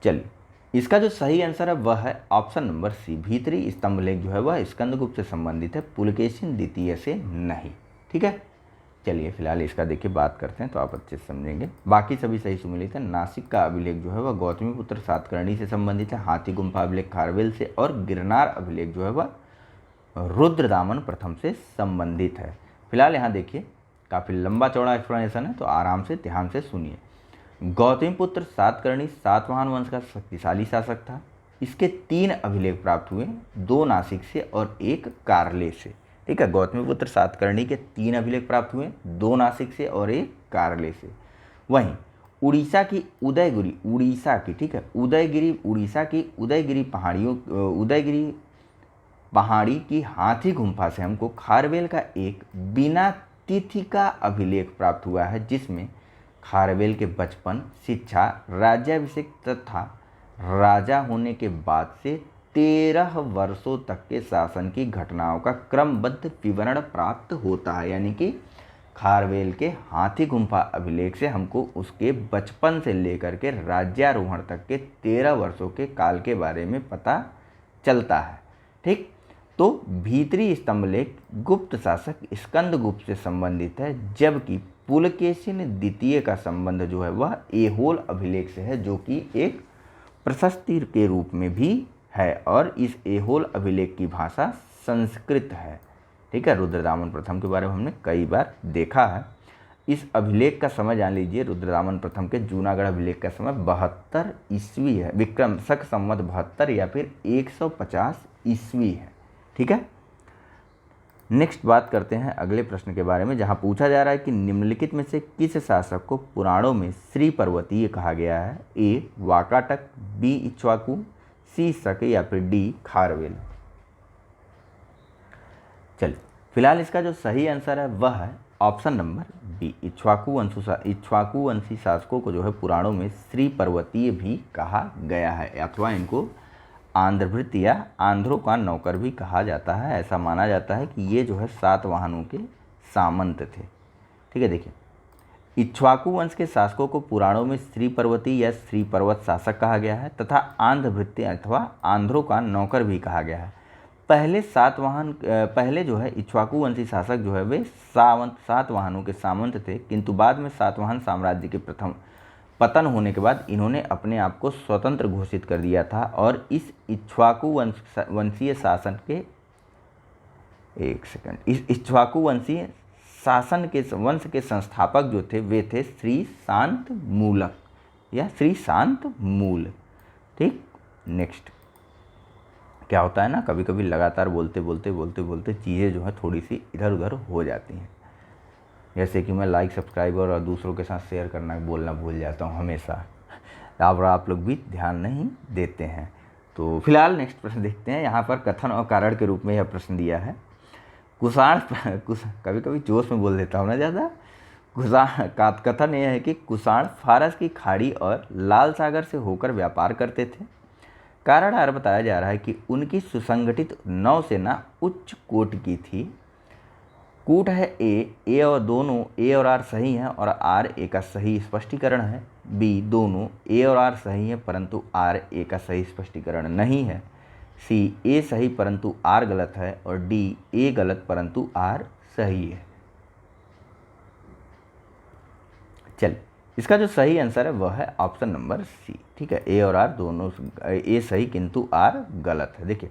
चलिए, इसका जो सही आंसर है वह है ऑप्शन नंबर सी, भीतरी स्तंभलेख जो है वह स्कंदगुप्त से संबंधित है, पुलकेशिन द्वितीय से नहीं। ठीक है, चलिए फिलहाल इसका देखिए बात करते हैं तो आप अच्छे से समझेंगे। बाकी सभी सही सुमिलित है। नासिक का अभिलेख जो है वह गौतमीपुत्र सातकर्णी से संबंधित है, हाथी गुम्फा अभिलेख खारवेल से, और गिरनार अभिलेख जो है वह रुद्रदामन प्रथम से संबंधित है। फिलहाल यहाँ देखिए काफ़ी लंबा चौड़ा एक्सप्लेनेशन है तो आराम से ध्यान से सुनिए। गौतमीपुत्र सातकर्णी सातवाहन वंश का शक्तिशाली शासक था। इसके 3 अभिलेख प्राप्त हुए, 2 नासिक से और 1 कारले से। ठीक है, गौतमीपुत्र सातकर्णी के 3 अभिलेख प्राप्त हुए, 2 नासिक से और 1 कारले से। वहीं उड़ीसा की उदयगिरी, उड़ीसा की, ठीक है, उड़ीसा की उदयगिरी पहाड़ी की हाथी गुम्फा से हमको खारवेल का एक बिना तिथि का अभिलेख प्राप्त हुआ है, जिसमें खारवेल के बचपन, शिक्षा, राज्याभिषेक तथा राजा होने के बाद से 13 वर्षों तक के शासन की घटनाओं का क्रमबद्ध विवरण प्राप्त होता है। यानी कि खारवेल के हाथी गुम्फा अभिलेख से हमको उसके बचपन से लेकर के राज्यारोहण तक के 13 वर्षों के काल के बारे में पता चलता है। ठीक, तो भीतरी स्तंभलेख गुप्त शासक स्कंदगुप्त से संबंधित है, जबकि पुलकेशिन द्वितीय का संबंध जो है वह ऐहोल अभिलेख से है, जो कि एक प्रशस्ति के रूप में भी है, और इस ऐहोल अभिलेख की भाषा संस्कृत है। ठीक है, रुद्रदामन प्रथम के बारे में हमने कई बार देखा है। इस अभिलेख का समय जान लीजिए, रुद्रदामन प्रथम के जूनागढ़ अभिलेख का समय 72 ईस्वी है, विक्रम शक संवत 72 या फिर 150 ईस्वी है। ठीक है, नेक्स्ट बात करते हैं अगले प्रश्न के बारे में, जहां पूछा जा रहा है कि निम्नलिखित में से किस शासक को पुराणों में श्री पर्वतीय कहा गया है? ए वाकाटक, बी इक्ष्वाकु, सी शक या फिर डी खारवेल। चलिए फिलहाल इसका जो सही आंसर है वह है ऑप्शन नंबर बी, इक्ष्वाकु वंशी शासकों को जो है पुराणों में श्री पर्वतीय भी कहा गया है, अथवा इनको आंध्रभृत्य या आंध्रों का नौकर भी कहा जाता है। ऐसा माना जाता है कि ये जो है सातवाहनों के सामंत थे। ठीक है, देखिए इक्ष्वाकु वंश के शासकों को पुराणों में श्री पर्वती या श्री पर्वत शासक कहा गया है तथा आंध्रभृत्य अथवा आंध्रों का नौकर भी कहा गया है। पहले जो है इक्ष्वाकु वंशी शासक जो है वे सातवाहनों के सामंत थे, किंतु बाद में सातवाहन साम्राज्य के प्रथम पतन होने के बाद इन्होंने अपने आप को स्वतंत्र घोषित कर दिया था, और इस इक्ष्वाकु वंशीय शासन के इस इक्ष्वाकु वंशीय शासन के वंश के संस्थापक जो थे वे थे श्री शांत मूलक या श्री शांत मूल। ठीक, नेक्स्ट क्या होता है ना, कभी कभी लगातार बोलते चीज़ें जो है थोड़ी सी इधर उधर हो जाती हैं, जैसे कि मैं लाइक सब्सक्राइबर और दूसरों के साथ शेयर करना बोलना भूल जाता हूँ हमेशा, आप लोग भी ध्यान नहीं देते हैं। तो फिलहाल नेक्स्ट प्रश्न देखते हैं। यहाँ पर कथन और कारण के रूप में यह प्रश्न दिया है। कभी कभी जोश में बोल देता हूँ ना ज़्यादा। कथन यह है कि कुषाण फारस की खाड़ी और लाल सागर से होकर व्यापार करते थे। कारण आर बताया जा रहा है कि उनकी सुसंगठित नौसेना उच्च कोट की थी। कूट है ए और दोनों ए और आर सही हैं और आर ए का सही स्पष्टीकरण है। बी दोनों ए और आर सही है परंतु आर ए का सही स्पष्टीकरण नहीं है। सी ए सही परंतु आर गलत है, और डी ए गलत परंतु आर सही है। चलिए इसका जो सही आंसर है वह है ऑप्शन नंबर सी। ठीक है, ए और आर दोनों ए सही किंतु आर गलत है। देखिए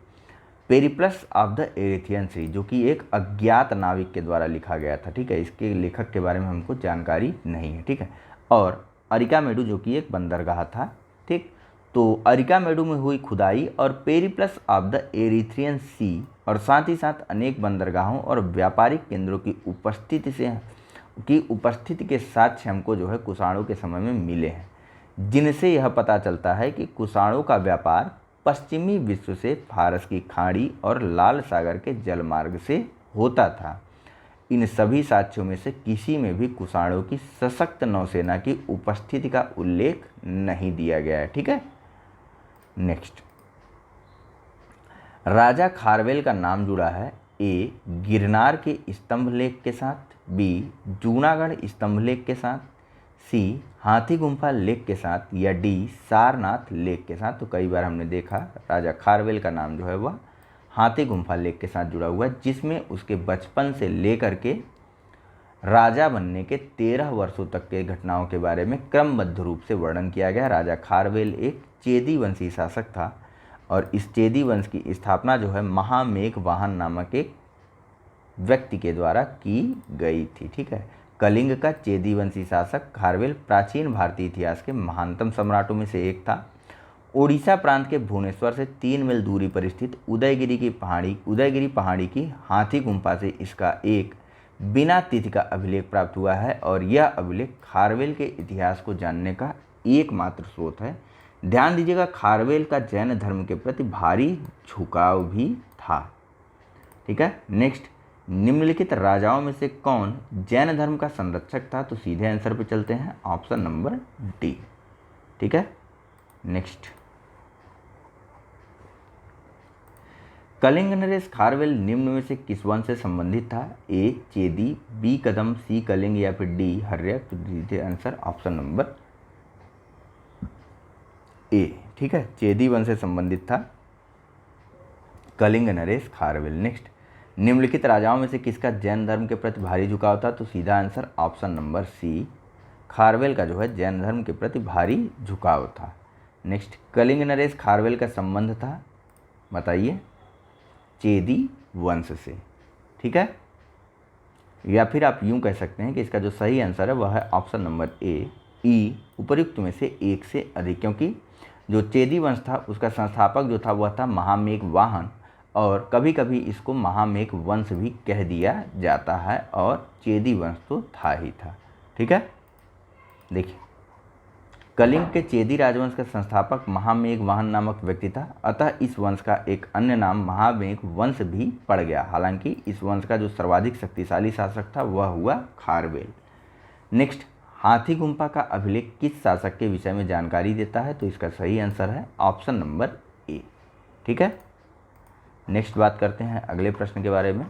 पेरिप्लस ऑफ द एरिथियन सी जो कि एक अज्ञात नाविक के द्वारा लिखा गया था। ठीक है, इसके लेखक के बारे में हमको जानकारी नहीं है। ठीक है, और अरिकामेडु जो कि एक बंदरगाह था। ठीक, तो अरिकामेडु में हुई खुदाई और पेरिप्लस ऑफ द एरिथ्रियन सी और साथ ही साथ अनेक बंदरगाहों और व्यापारिक केंद्रों की उपस्थिति के साक्ष्य हमको जो है कुषाणों के समय में मिले हैं, जिनसे यह पता चलता है कि कुषाणों का व्यापार पश्चिमी विश्व से फारस की खाड़ी और लाल सागर के जलमार्ग से होता था। इन सभी साक्ष्यों में से किसी में भी कुषाणों की सशक्त नौसेना की उपस्थिति का उल्लेख नहीं दिया गया है। ठीक है, नेक्स्ट राजा खारवेल का नाम जुड़ा है ए गिरनार के स्तंभलेख के साथ, बी जूनागढ़ स्तंभलेख के साथ, सी हाथी गुम्फा लेक के साथ, या डी सारनाथ लेक के साथ। तो कई बार हमने देखा राजा खारवेल का नाम जो है वह हाथी गुम्फा लेक के साथ जुड़ा हुआ है, जिसमें उसके बचपन से लेकर के राजा बनने के 13 वर्षों तक के घटनाओं के बारे में क्रमबद्ध रूप से वर्णन किया गया। राजा खारवेल एक चेदी वंशी शासक था और इस चेदी वंश की स्थापना जो है महामेघ वाहन नामक एक व्यक्ति के द्वारा की गई थी। ठीक है, कलिंग का चेदी वंशी शासक खारवेल प्राचीन भारतीय इतिहास के महानतम सम्राटों में से एक था। ओडिशा प्रांत के भुवनेश्वर से 3 मील दूरी पर स्थित उदयगिरी पहाड़ी की हाथी गुम्फा से इसका एक बिना तिथि का अभिलेख प्राप्त हुआ है और यह अभिलेख खारवेल के इतिहास को जानने का एकमात्र स्रोत है। ध्यान दीजिएगा, खारवेल का जैन धर्म के प्रति भारी झुकाव भी था। ठीक है, नेक्स्ट, निम्नलिखित राजाओं में से कौन जैन धर्म का संरक्षक था? तो सीधे आंसर पे चलते हैं, ऑप्शन नंबर डी। ठीक है, नेक्स्ट, कलिंग नरेश खारवेल निम्न में से किस वंश से संबंधित था? ए चेदी, बी कदम, सी कलिंग या फिर डी हर्यक। तो सीधे आंसर ऑप्शन नंबर ए। ठीक है, चेदी वंश से संबंधित था कलिंग नरेश खारवेल। नेक्स्ट, निम्नलिखित राजाओं में से किसका जैन धर्म के प्रति भारी झुकाव था? तो सीधा answer option number C, Kharavela का जो है जैन धर्म के प्रति भारी झुकाव था। नेक्स्ट, कलिंग नरेश खारवेल का संबंध था, बताइए, चेदी वंश से। ठीक है, या फिर आप यूं कह सकते हैं कि इसका जो सही आंसर है वह है ऑप्शन नंबर ए, ई उपर्युक्त में से एक से अधिक, क्योंकि जो चेदी वंश था उसका संस्थापक जो था वह था महामेघ वाहन, और कभी कभी इसको महामेघ वंश भी कह दिया जाता है, और चेदी वंश तो था ही था। ठीक है, देखिए, कलिंग के चेदी राजवंश का संस्थापक महामेघ वाहन नामक व्यक्ति था, अतः इस वंश का एक अन्य नाम महामेघ वंश भी पड़ गया। हालांकि इस वंश का जो सर्वाधिक शक्तिशाली शासक था वह हुआ खारवेल। नेक्स्ट, हाथी गुम्फा का अभिलेख किस शासक के विषय में जानकारी देता है? तो इसका सही आंसर है ऑप्शन नंबर ए। ठीक है, नेक्स्ट बात करते हैं अगले प्रश्न के बारे में।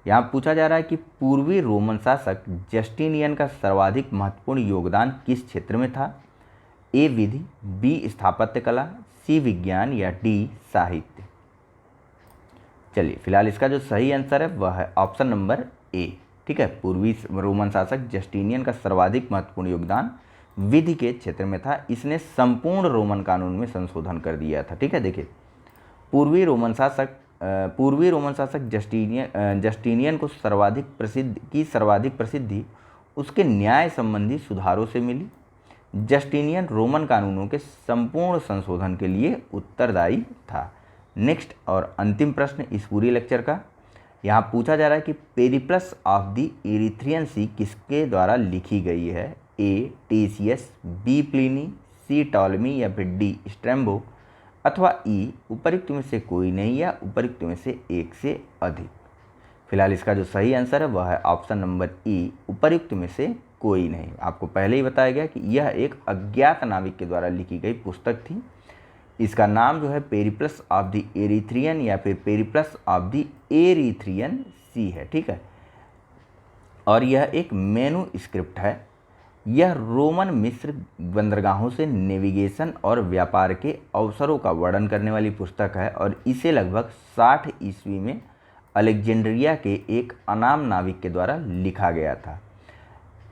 यहाँ पूछा जा रहा है कि पूर्वी रोमन शासक जस्टिनियन का सर्वाधिक महत्वपूर्ण योगदान किस क्षेत्र में था? ए विधि, बी स्थापत्य कला, सी विज्ञान या डी साहित्य। चलिए, फिलहाल इसका जो सही आंसर है वह है ऑप्शन नंबर ए। ठीक है, पूर्वी रोमन शासक जस्टिनियन का सर्वाधिक महत्वपूर्ण योगदान विधि के क्षेत्र में था। इसने संपूर्ण रोमन कानून में संशोधन कर दिया था। ठीक है, देखिए, पूर्वी रोमन शासक जस्टिनियन को सर्वाधिक प्रसिद्धि उसके न्याय संबंधी सुधारों से मिली। जस्टिनियन रोमन कानूनों के संपूर्ण संशोधन के लिए उत्तरदायी था। नेक्स्ट और अंतिम प्रश्न इस पूरी लेक्चर का, यहाँ पूछा जा रहा है कि पेरिप्लस ऑफ द इरीथ्रियन सी किसके द्वारा लिखी गई है? ए टेसियस, बी प्लिनी, सी टॉलमी या फिर डी स्ट्रैम्बो, अथवा ई उपर्युक्त में से कोई नहीं या उपर्युक्त में से एक से अधिक। फिलहाल इसका जो सही आंसर है वह है ऑप्शन नंबर ई, उपर्युक्त में से कोई नहीं। आपको पहले ही बताया गया कि यह एक अज्ञात नाविक के द्वारा लिखी गई पुस्तक थी। इसका नाम जो है पेरिप्लस ऑफ द एरिथ्रियन या फिर पेरिप्लस ऑफ द एरिथ्रियन सी है। ठीक है, और यह एक मेनू स्क्रिप्ट है। यह रोमन मिस्र बंदरगाहों से नेविगेशन और व्यापार के अवसरों का वर्णन करने वाली पुस्तक है, और इसे लगभग 60 ईस्वी में अलेक्जेंड्रिया के एक अनाम नाविक के द्वारा लिखा गया था।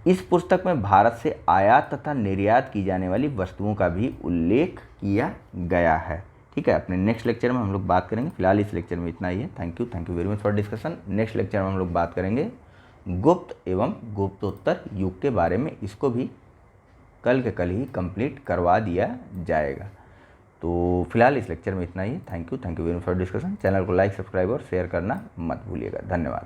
इस पुस्तक में भारत से आयात तथा निर्यात की जाने वाली वस्तुओं का भी उल्लेख किया गया है। ठीक है, अपने नेक्स्ट लेक्चर में हम लोग बात करेंगे। फिलहाल इस लेक्चर में इतना ही है। Thank you very much for discussion. Next lecture में हम लोग बात करेंगे गुप्त एवं गुप्तोत्तर युग के बारे में। इसको भी कल के कल ही कंप्लीट करवा दिया जाएगा। तो फिलहाल इस लेक्चर में इतना ही है। Thank you very much for discussion. Channel को लाइक, सब्सक्राइब और शेयर करना मत भूलिएगा। धन्यवाद।